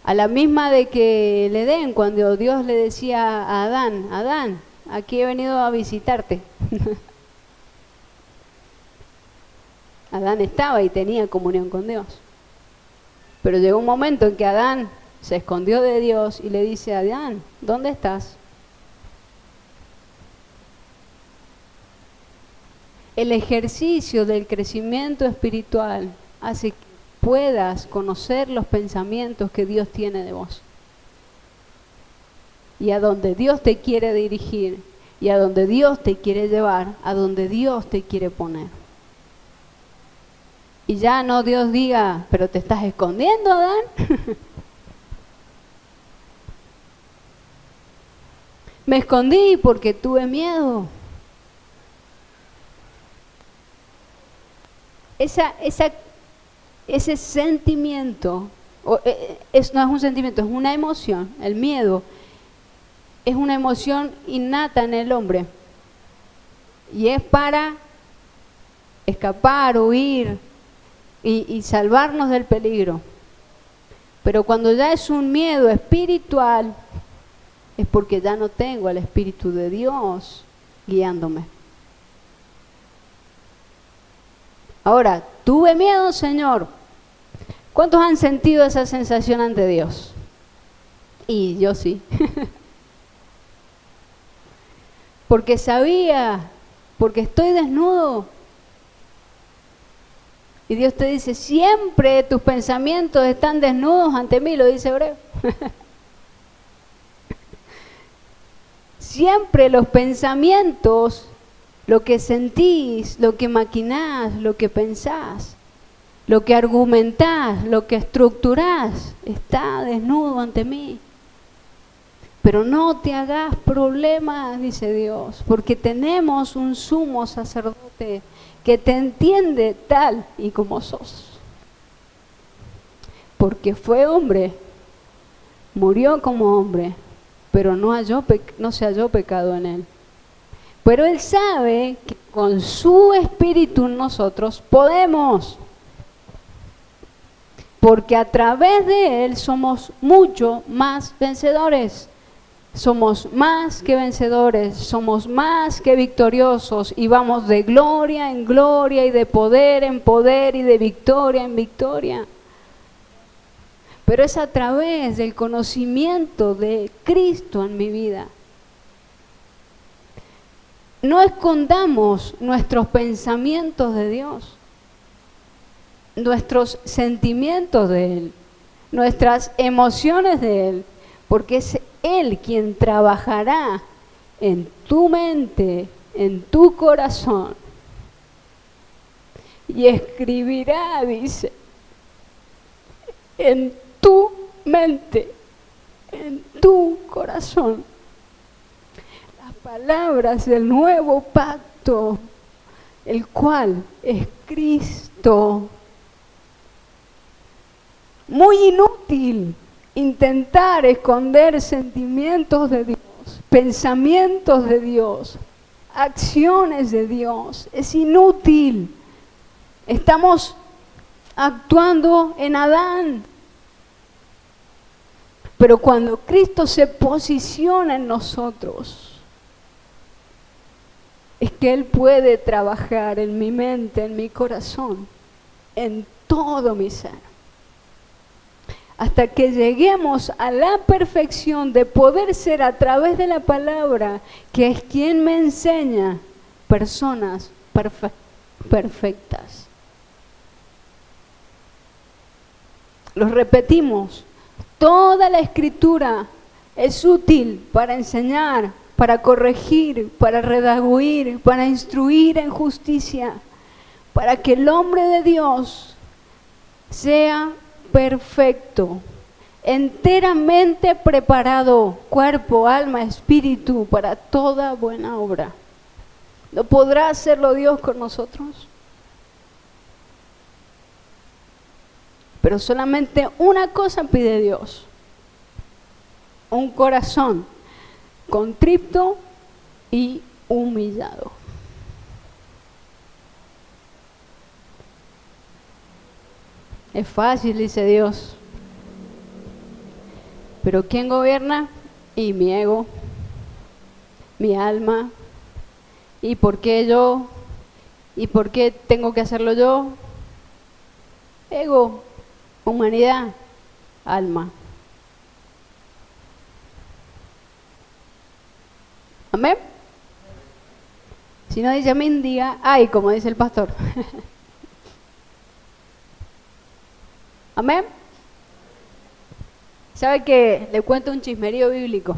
A la misma de que le den, cuando Dios le decía a Adán, Adán, aquí he venido a visitarte. Adán estaba y tenía comunión con Dios. Pero llegó un momento en que Adán se escondió de Dios y le dice a Adán, ¿dónde estás? El ejercicio del crecimiento espiritual hace que puedas conocer los pensamientos que Dios tiene de vos. Y a donde Dios te quiere dirigir, y a donde Dios te quiere llevar, a donde Dios te quiere poner. Y ya no Dios diga, pero te estás escondiendo, Adán. Me escondí porque tuve miedo. Ese sentimiento no es un sentimiento, es una emoción. El miedo es una emoción innata en el hombre y es para escapar, huir y salvarnos del peligro. Pero cuando ya es un miedo espiritual, es porque ya no tengo al Espíritu de Dios guiándome. Ahora, tuve miedo, Señor. ¿Cuántos han sentido esa sensación ante Dios? Y yo sí. Porque sabía, porque estoy desnudo. Y Dios te dice, siempre tus pensamientos están desnudos ante mí, lo dice Hebreo. Siempre los pensamientos, lo que sentís, lo que maquinás, lo que pensás, lo que argumentás, lo que estructurás, está desnudo ante mí. Pero no te hagas problemas, dice Dios, porque tenemos un sumo sacerdote que te entiende tal y como sos. Porque fue hombre, murió como hombre, pero no se halló pecado en él. Pero él sabe que con su espíritu nosotros podemos. Porque a través de él somos mucho más vencedores. Somos más que vencedores, somos más que victoriosos y vamos de gloria en gloria y de poder en poder y de victoria en victoria. Pero es a través del conocimiento de Cristo en mi vida. No escondamos nuestros pensamientos de Dios, nuestros sentimientos de Él, nuestras emociones de Él, porque es Él quien trabajará en tu mente, en tu corazón, y escribirá, dice, en tu mente, en tu corazón, las palabras del nuevo pacto, el cual es Cristo. Muy inútil intentar esconder sentimientos de Dios, pensamientos de Dios, acciones de Dios. Es inútil. Estamos actuando en Adán. Pero cuando Cristo se posiciona en nosotros, es que Él puede trabajar en mi mente, en mi corazón, en todo mi ser. Hasta que lleguemos a la perfección de poder ser a través de la palabra, que es quien me enseña, personas perfectas. Los repetimos, toda la Escritura es útil para enseñar, para corregir, para redarguir, para instruir en justicia, para que el hombre de Dios sea perfecto, enteramente preparado, cuerpo, alma, espíritu, para toda buena obra. ¿No podrá hacerlo Dios con nosotros? Pero solamente una cosa pide Dios: un corazón contrito y humillado. Es fácil, dice Dios. Pero ¿quién gobierna? Y mi ego, mi alma. ¿Y por qué yo? ¿Y por qué tengo que hacerlo yo? Ego, humanidad, alma. ¿Amén? Si no dice amén, diga ay, como dice el pastor. ¿Amén? ¿Sabe que le cuento un chismerío bíblico?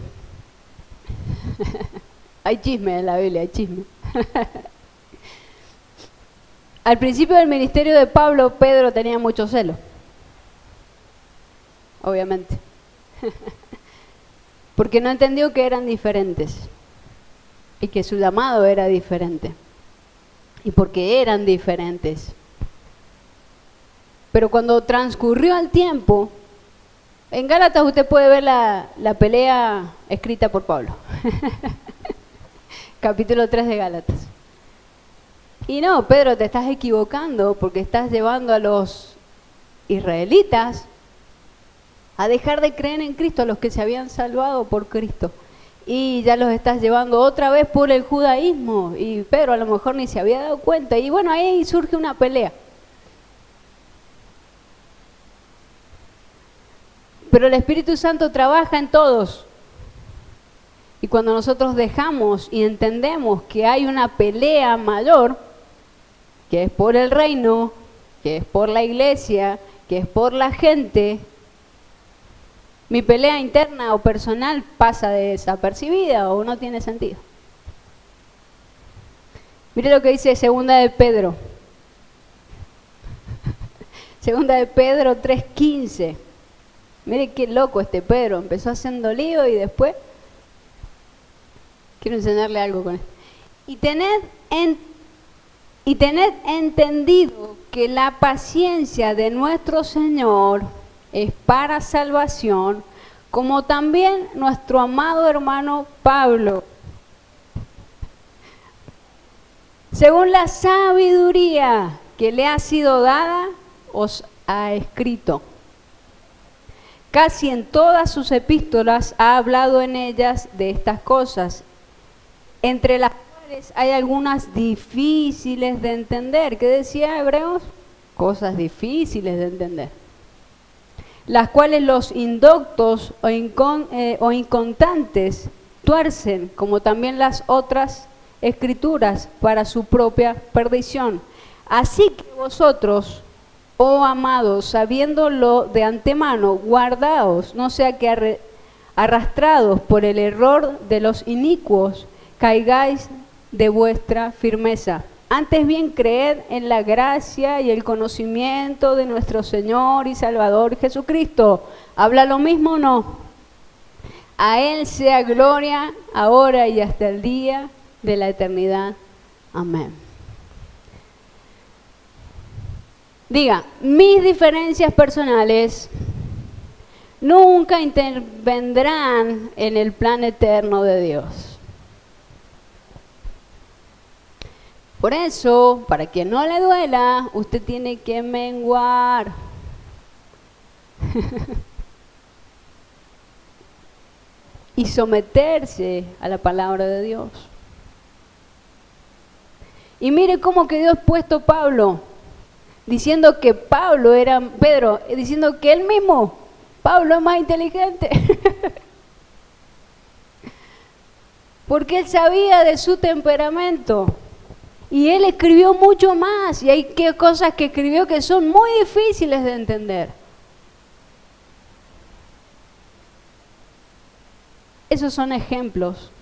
Hay chisme en la Biblia, hay chisme. Al principio del ministerio de Pablo, Pedro tenía mucho celo. Obviamente. Porque no entendió que eran diferentes. Y que su llamado era diferente. Y porque eran diferentes. Pero cuando transcurrió el tiempo, En Gálatas usted puede ver la pelea escrita por Pablo. Capítulo 3 de Gálatas. Y no, Pedro, te estás equivocando porque estás llevando a los israelitas a dejar de creer en Cristo, a los que se habían salvado por Cristo. Y ya los estás llevando otra vez por el judaísmo. Y Pedro a lo mejor ni se había dado cuenta. Y bueno, ahí surge una pelea. Pero el Espíritu Santo trabaja en todos. Y cuando nosotros dejamos y entendemos que hay una pelea mayor, que es por el reino, que es por la iglesia, que es por la gente, mi pelea interna o personal pasa desapercibida o no tiene sentido. Mire lo que dice Segunda de Pedro. Segunda de Pedro 3:15. Mire qué loco este Pedro. Empezó haciendo lío y después... Quiero enseñarle algo con esto. Y tened entendido que la paciencia de nuestro Señor es para salvación, como también nuestro amado hermano Pablo, según la sabiduría que le ha sido dada, os ha escrito. Casi en todas sus epístolas ha hablado en ellas de estas cosas, entre las cuales hay algunas difíciles de entender. ¿Qué decía Hebreos? Cosas difíciles de entender. Las cuales los indoctos o inconstantes tuercen, como también las otras escrituras, para su propia perdición. Así que vosotros, oh amados, sabiéndolo de antemano, guardaos, no sea que arrastrados por el error de los inicuos, caigáis de vuestra firmeza. Antes bien, creed en la gracia y el conocimiento de nuestro Señor y Salvador Jesucristo. ¿Habla lo mismo o no? A Él sea gloria, ahora y hasta el día de la eternidad. Amén. Diga, mis diferencias personales nunca intervendrán en el plan eterno de Dios. Por eso, para que no le duela, usted tiene que menguar. Y someterse a la palabra de Dios. Y mire cómo quedó expuesto Pablo, diciendo que Pedro, diciendo que él mismo, Pablo es más inteligente. Porque él sabía de su temperamento. Y él escribió mucho más, y hay cosas que escribió que son muy difíciles de entender. Esos son ejemplos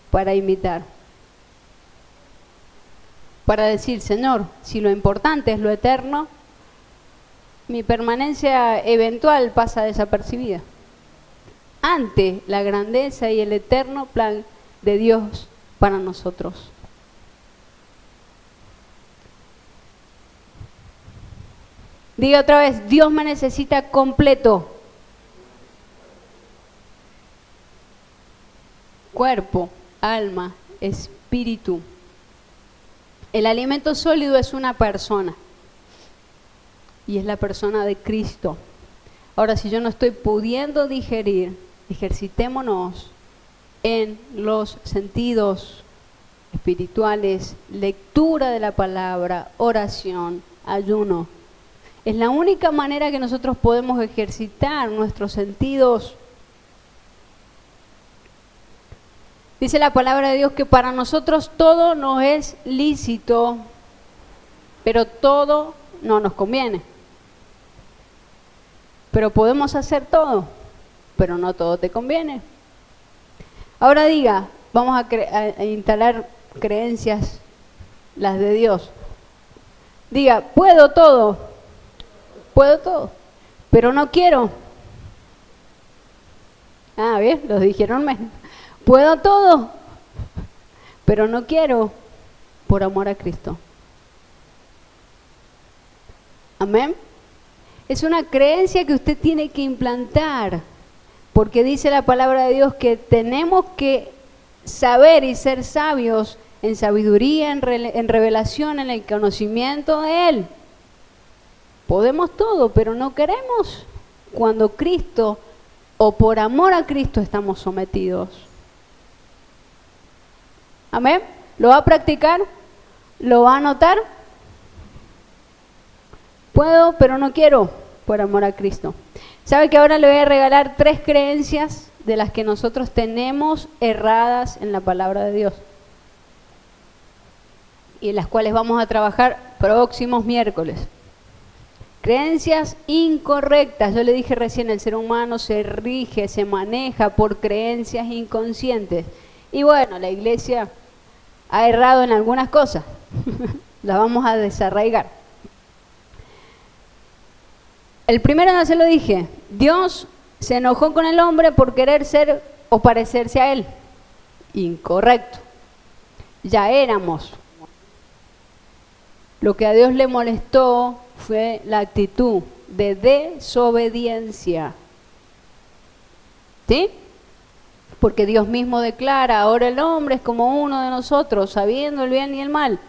para imitar. Para decir, Señor, si lo importante es lo eterno, mi permanencia eventual pasa desapercibida ante la grandeza y el eterno plan de Dios para nosotros. Diga otra vez, Dios me necesita completo. Cuerpo, alma, espíritu. El alimento sólido es una persona. Y es la persona de Cristo. Ahora, si yo no estoy pudiendo digerir, ejercitémonos en los sentidos espirituales, lectura de la palabra, oración, ayuno. Es la única manera que nosotros podemos ejercitar nuestros sentidos. Dice la palabra de Dios que para nosotros todo nos es lícito, pero todo no nos conviene. Pero podemos hacer todo, pero no todo te conviene. Ahora diga, vamos a instalar creencias, las de Dios. Diga, puedo todo, pero no quiero. Ah, bien, los dijeron menos. Puedo todo, pero no quiero, por amor a Cristo. Amén. Es una creencia que usted tiene que implantar, porque dice la palabra de Dios que tenemos que saber y ser sabios en sabiduría, en revelación, en el conocimiento de Él. Podemos todo, pero no queremos cuando Cristo o por amor a Cristo estamos sometidos. ¿Amén? ¿Lo va a practicar? ¿Lo va a anotar? Puedo, pero no quiero, por amor a Cristo. ¿Sabe que ahora le voy a regalar 3 creencias de las que nosotros tenemos erradas en la palabra de Dios? Y en las cuales vamos a trabajar próximos miércoles. Creencias incorrectas. Yo le dije recién, el ser humano se rige, se maneja por creencias inconscientes. Y bueno, la iglesia ha errado en algunas cosas. Las vamos a desarraigar. El primero ya se lo dije. Dios se enojó con el hombre por querer ser o parecerse a él. Incorrecto. Ya éramos. Lo que a Dios le molestó fue la actitud de desobediencia. ¿Sí? Porque Dios mismo declara, ahora el hombre es como uno de nosotros, sabiendo el bien y el mal.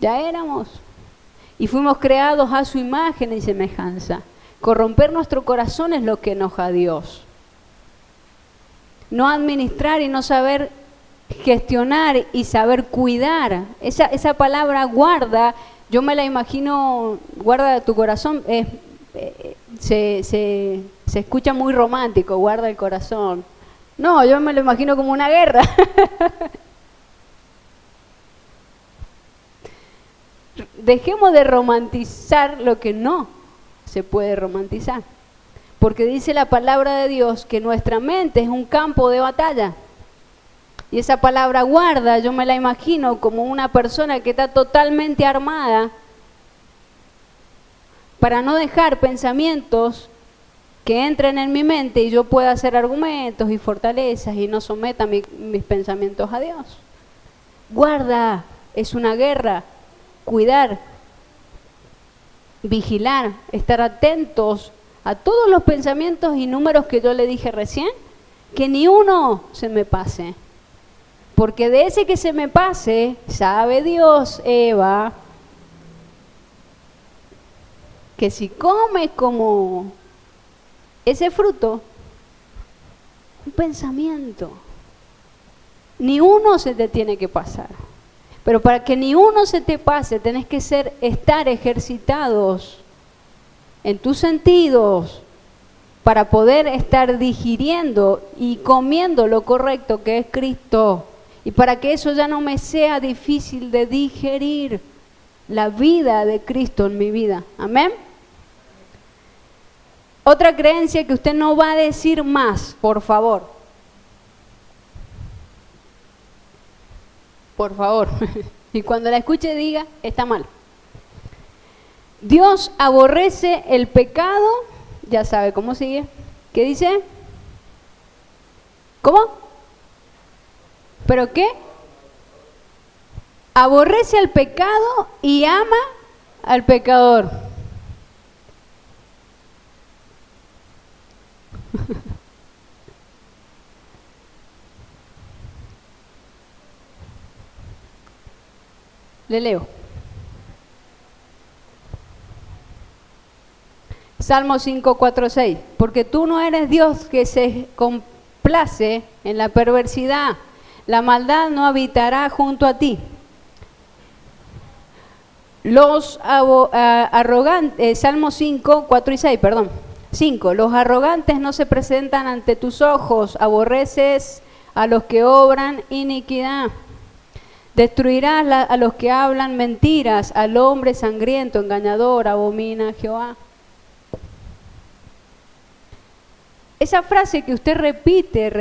Ya éramos. Y fuimos creados a su imagen y semejanza. Corromper nuestro corazón es lo que enoja a Dios. No administrar y no saber gestionar y saber cuidar. Esa palabra guarda, yo me la imagino, guarda tu corazón, se escucha muy romántico, guarda el corazón. No, yo me lo imagino como una guerra. Dejemos de romantizar lo que no se puede romantizar. Porque dice la palabra de Dios que nuestra mente es un campo de batalla. Y esa palabra guarda, yo me la imagino como una persona que está totalmente armada para no dejar pensamientos que entren en mi mente y yo pueda hacer argumentos y fortalezas y no someta mis pensamientos a Dios. Guarda, es una guerra. Cuidar, vigilar, estar atentos a todos los pensamientos y números que yo le dije recién, que ni uno se me pase. Porque de ese que se me pase, sabe Dios, Eva, que si comes como ese fruto, un pensamiento, ni uno se te tiene que pasar. Pero para que ni uno se te pase, tenés que estar ejercitados en tus sentidos para poder estar digiriendo y comiendo lo correcto que es Cristo. Y para que eso ya no me sea difícil de digerir la vida de Cristo en mi vida. Amén. Otra creencia que usted no va a decir más, por favor. Por favor. Y cuando la escuche diga, está mal. Dios aborrece el pecado. Ya sabe cómo sigue. ¿Qué dice? ¿Cómo? ¿Pero qué? Aborrece al pecado y ama al pecador. Le leo. Salmo 5, 4, 6. Porque tú no eres Dios que se complace en la perversidad. La maldad no habitará junto a ti. Los arrogantes, Salmo 5, 4 y 6, perdón. 5. Los arrogantes no se presentan ante tus ojos. Aborreces a los que obran iniquidad. Destruirás a los que hablan mentiras, al hombre sangriento, engañador, abomina a Jehová. Esa frase que usted repite,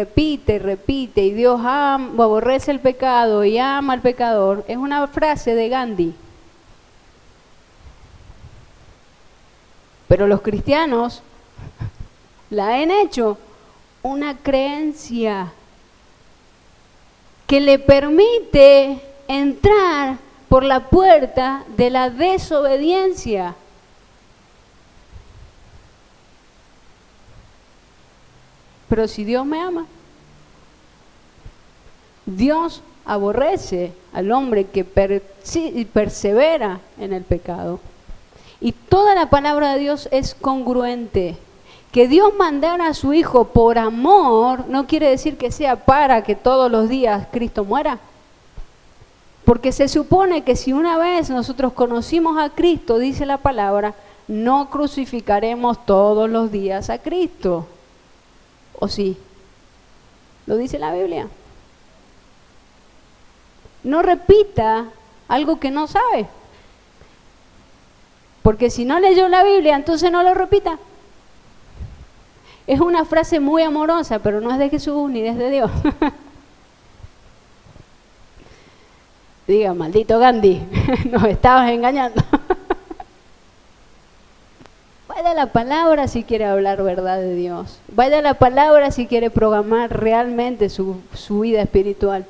y Dios aborrece el pecado y ama al pecador, es una frase de Gandhi. Pero los cristianos la han hecho una creencia que le permite entrar por la puerta de la desobediencia. Pero si Dios me ama, Dios aborrece al hombre que persevera en el pecado. Y toda la palabra de Dios es congruente. Que Dios mandara a su Hijo por amor no quiere decir que sea para que todos los días Cristo muera. Porque se supone que si una vez nosotros conocimos a Cristo, dice la palabra, no crucificaremos todos los días a Cristo. ¿O sí? ¿Lo dice la Biblia? No repita algo que no sabe. Porque si no leyó la Biblia, entonces no lo repita. Es una frase muy amorosa, pero no es de Jesús ni es de Dios. Diga, maldito Gandhi, nos estabas engañando. Vaya a la palabra si quiere hablar verdad de Dios. Vaya a la palabra si quiere programar realmente su vida espiritual.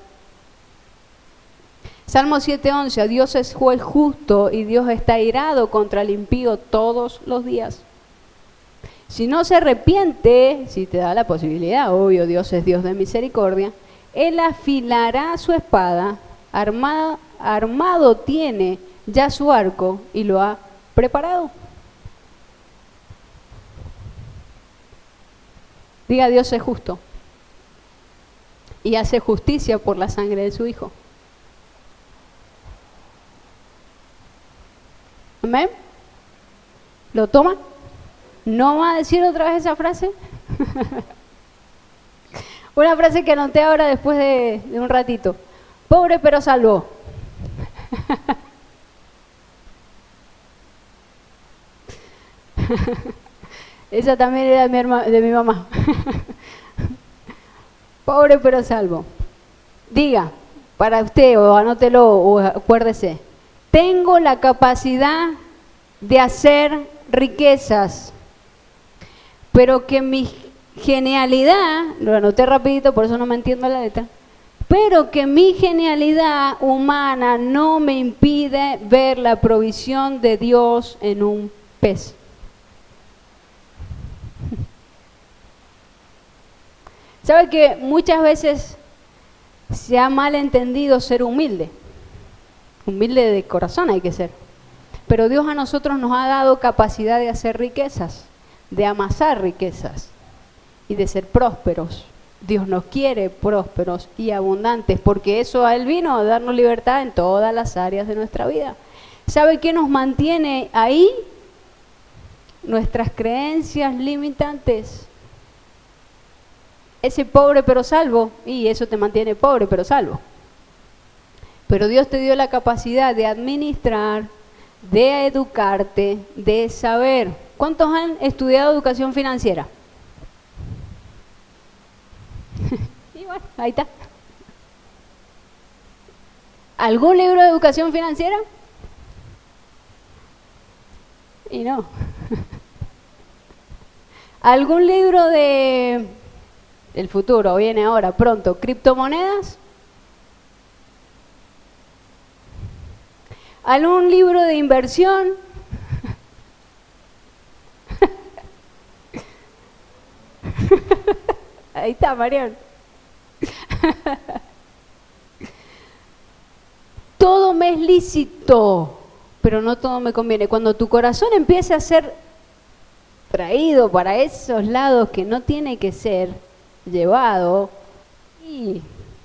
Salmo 7:11, Dios es juez justo y Dios está airado contra el impío todos los días. Si no se arrepiente, si te da la posibilidad, obvio, Dios es Dios de misericordia, Él afilará su espada, armado tiene ya su arco y lo ha preparado. Diga, Dios es justo y hace justicia por la sangre de su Hijo. ¿Amén? ¿Lo toma? ¿No va a decir otra vez esa frase? Una frase que anoté ahora después de un ratito. Pobre pero salvo. Esa también era de mi mamá. Pobre pero salvo. Diga, para usted, o anótelo, o acuérdese. Tengo la capacidad de hacer riquezas, pero que mi genialidad, lo anoté rapidito, por eso no me entiendo la letra, pero que mi genialidad humana no me impide ver la provisión de Dios en un pez. ¿Sabe que muchas veces se ha mal entendido ser humilde? Humilde de corazón hay que ser. Pero Dios a nosotros nos ha dado capacidad de hacer riquezas, de amasar riquezas y de ser prósperos. Dios nos quiere prósperos y abundantes, porque eso a Él vino a darnos libertad en todas las áreas de nuestra vida. ¿Sabe qué nos mantiene ahí? Nuestras creencias limitantes. Ese pobre pero salvo, y eso te mantiene pobre pero salvo. Pero Dios te dio la capacidad de administrar, de educarte, de saber. ¿Cuántos han estudiado educación financiera? Y bueno, ahí está. ¿Algún libro de educación financiera? Y no. ¿Algún libro de el futuro, viene ahora, pronto, criptomonedas? ¿Algún libro de inversión? Ahí está, Mariano. Todo me es lícito, pero no todo me conviene. Cuando tu corazón empiece a ser traído para esos lados que no tiene que ser llevado, y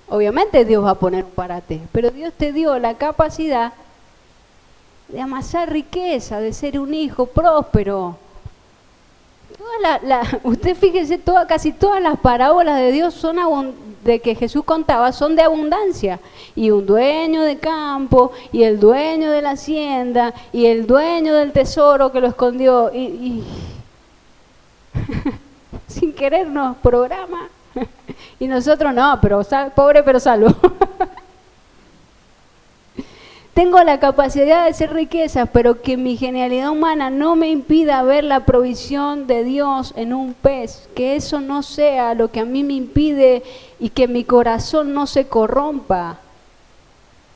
obviamente Dios va a poner un parate, pero Dios te dio la capacidad de amasar riqueza, de ser un hijo próspero. Usted fíjese, casi todas las parábolas de Dios son de que Jesús contaba son de abundancia. Y un dueño de campo, y el dueño de la hacienda, y el dueño del tesoro que lo escondió. Y sin querer nos programa. Y nosotros no, pero pobre pero salvo. Tengo la capacidad de hacer riquezas, pero que mi genialidad humana no me impida ver la provisión de Dios en un pez. Que eso no sea lo que a mí me impide y que mi corazón no se corrompa.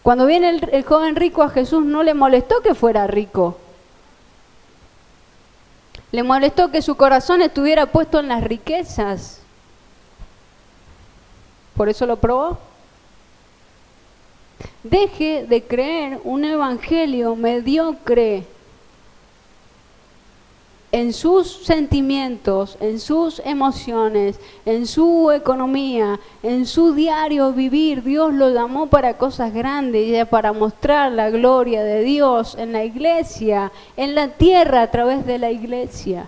Cuando viene el joven rico a Jesús, no le molestó que fuera rico. Le molestó que su corazón estuviera puesto en las riquezas. por eso lo probó. Deje de creer un evangelio mediocre en sus sentimientos, en sus emociones, en su economía, en su diario vivir. Dios lo llamó para cosas grandes, para mostrar la gloria de Dios en la iglesia, en la tierra a través de la iglesia.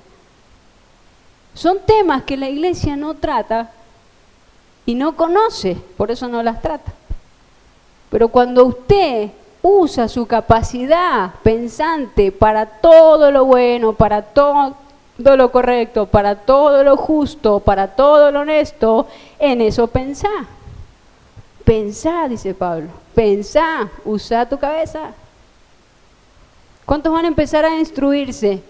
Son temas que la iglesia no trata y no conoce, por eso no las trata. Pero cuando usted usa su capacidad pensante para todo lo bueno, para todo lo correcto, para todo lo justo, para todo lo honesto, en eso pensá. Pensá, dice Pablo, pensá, usa tu cabeza. ¿Cuántos van a empezar a instruirse?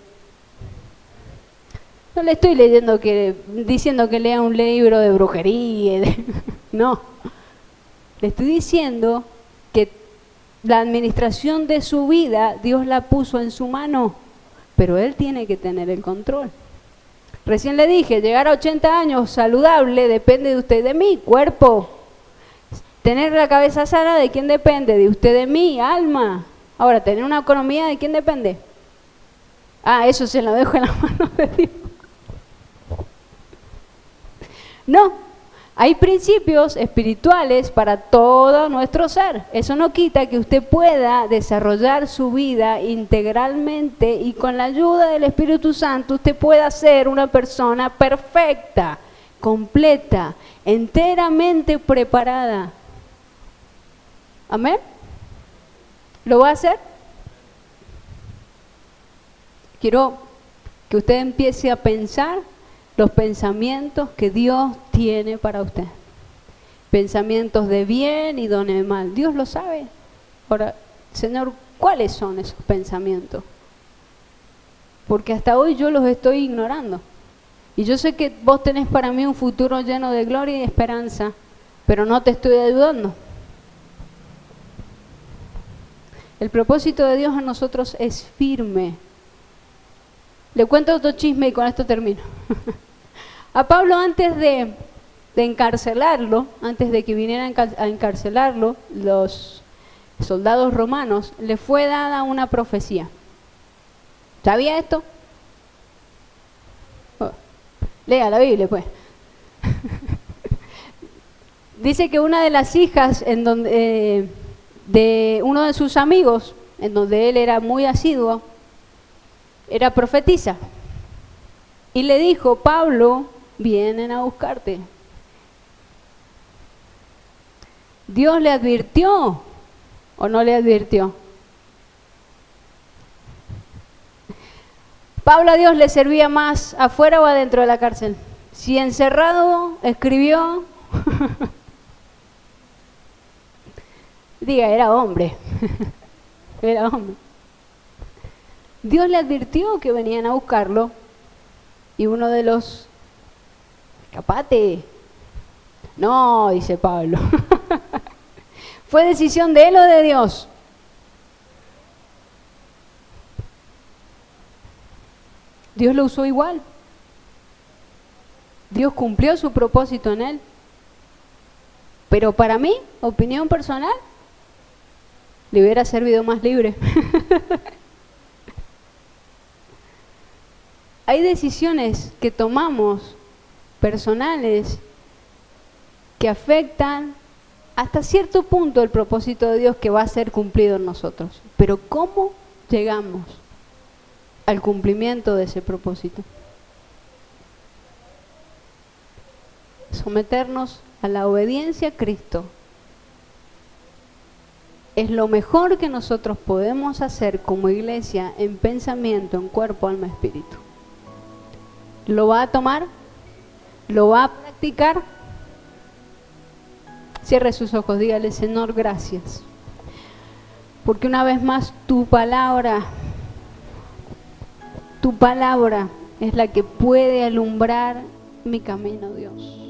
No le estoy diciendo que lea un libro de brujería, no. Le estoy diciendo que la administración de su vida, Dios la puso en su mano, pero Él tiene que tener el control. Recién le dije, llegar a 80 años saludable depende de usted y de mí, cuerpo. Tener la cabeza sana, ¿de quién depende? De usted, de mí, alma. Ahora, tener una economía, ¿de quién depende? Eso se lo dejo en las manos de Dios. No, hay principios espirituales para todo nuestro ser. Eso no quita que usted pueda desarrollar su vida integralmente y con la ayuda del Espíritu Santo usted pueda ser una persona perfecta, completa, enteramente preparada. ¿Amén? ¿Lo va a hacer? Quiero que usted empiece a pensar los pensamientos que Dios tiene para usted. Pensamientos de bien y de mal. Dios lo sabe. Ahora, Señor, ¿cuáles son esos pensamientos? Porque hasta hoy yo los estoy ignorando. Y yo sé que vos tenés para mí un futuro lleno de gloria y esperanza, pero no te estoy ayudando. El propósito de Dios en nosotros es firme. Le cuento otro chisme y con esto termino. A Pablo antes de encarcelarlo, antes de que vinieran a encarcelarlo, los soldados romanos, le fue dada una profecía. ¿Sabía esto? Lea la Biblia, pues. Dice que una de las hijas de uno de sus amigos, en donde él era muy asiduo, era profetisa. Y le dijo, Pablo, vienen a buscarte. ¿Dios le advirtió o no le advirtió? Pablo a Dios le servía más afuera o adentro de la cárcel. Si encerrado escribió, diga, era hombre. Era hombre. Dios le advirtió que venían a buscarlo y uno de los, escapate. No, dice Pablo. ¿Fue decisión de él o de Dios? Dios lo usó igual. Dios cumplió su propósito en él. Pero para mí, opinión personal, le hubiera servido más libre. Hay decisiones que tomamos personales que afectan hasta cierto punto el propósito de Dios que va a ser cumplido en nosotros. Pero ¿cómo llegamos al cumplimiento de ese propósito? Someternos a la obediencia a Cristo es lo mejor que nosotros podemos hacer como iglesia en pensamiento, en cuerpo, alma, espíritu. ¿Lo va a tomar? ¿Lo va a practicar? Cierre sus ojos, dígale, Señor, gracias. Porque una vez más tu palabra es la que puede alumbrar mi camino, Dios.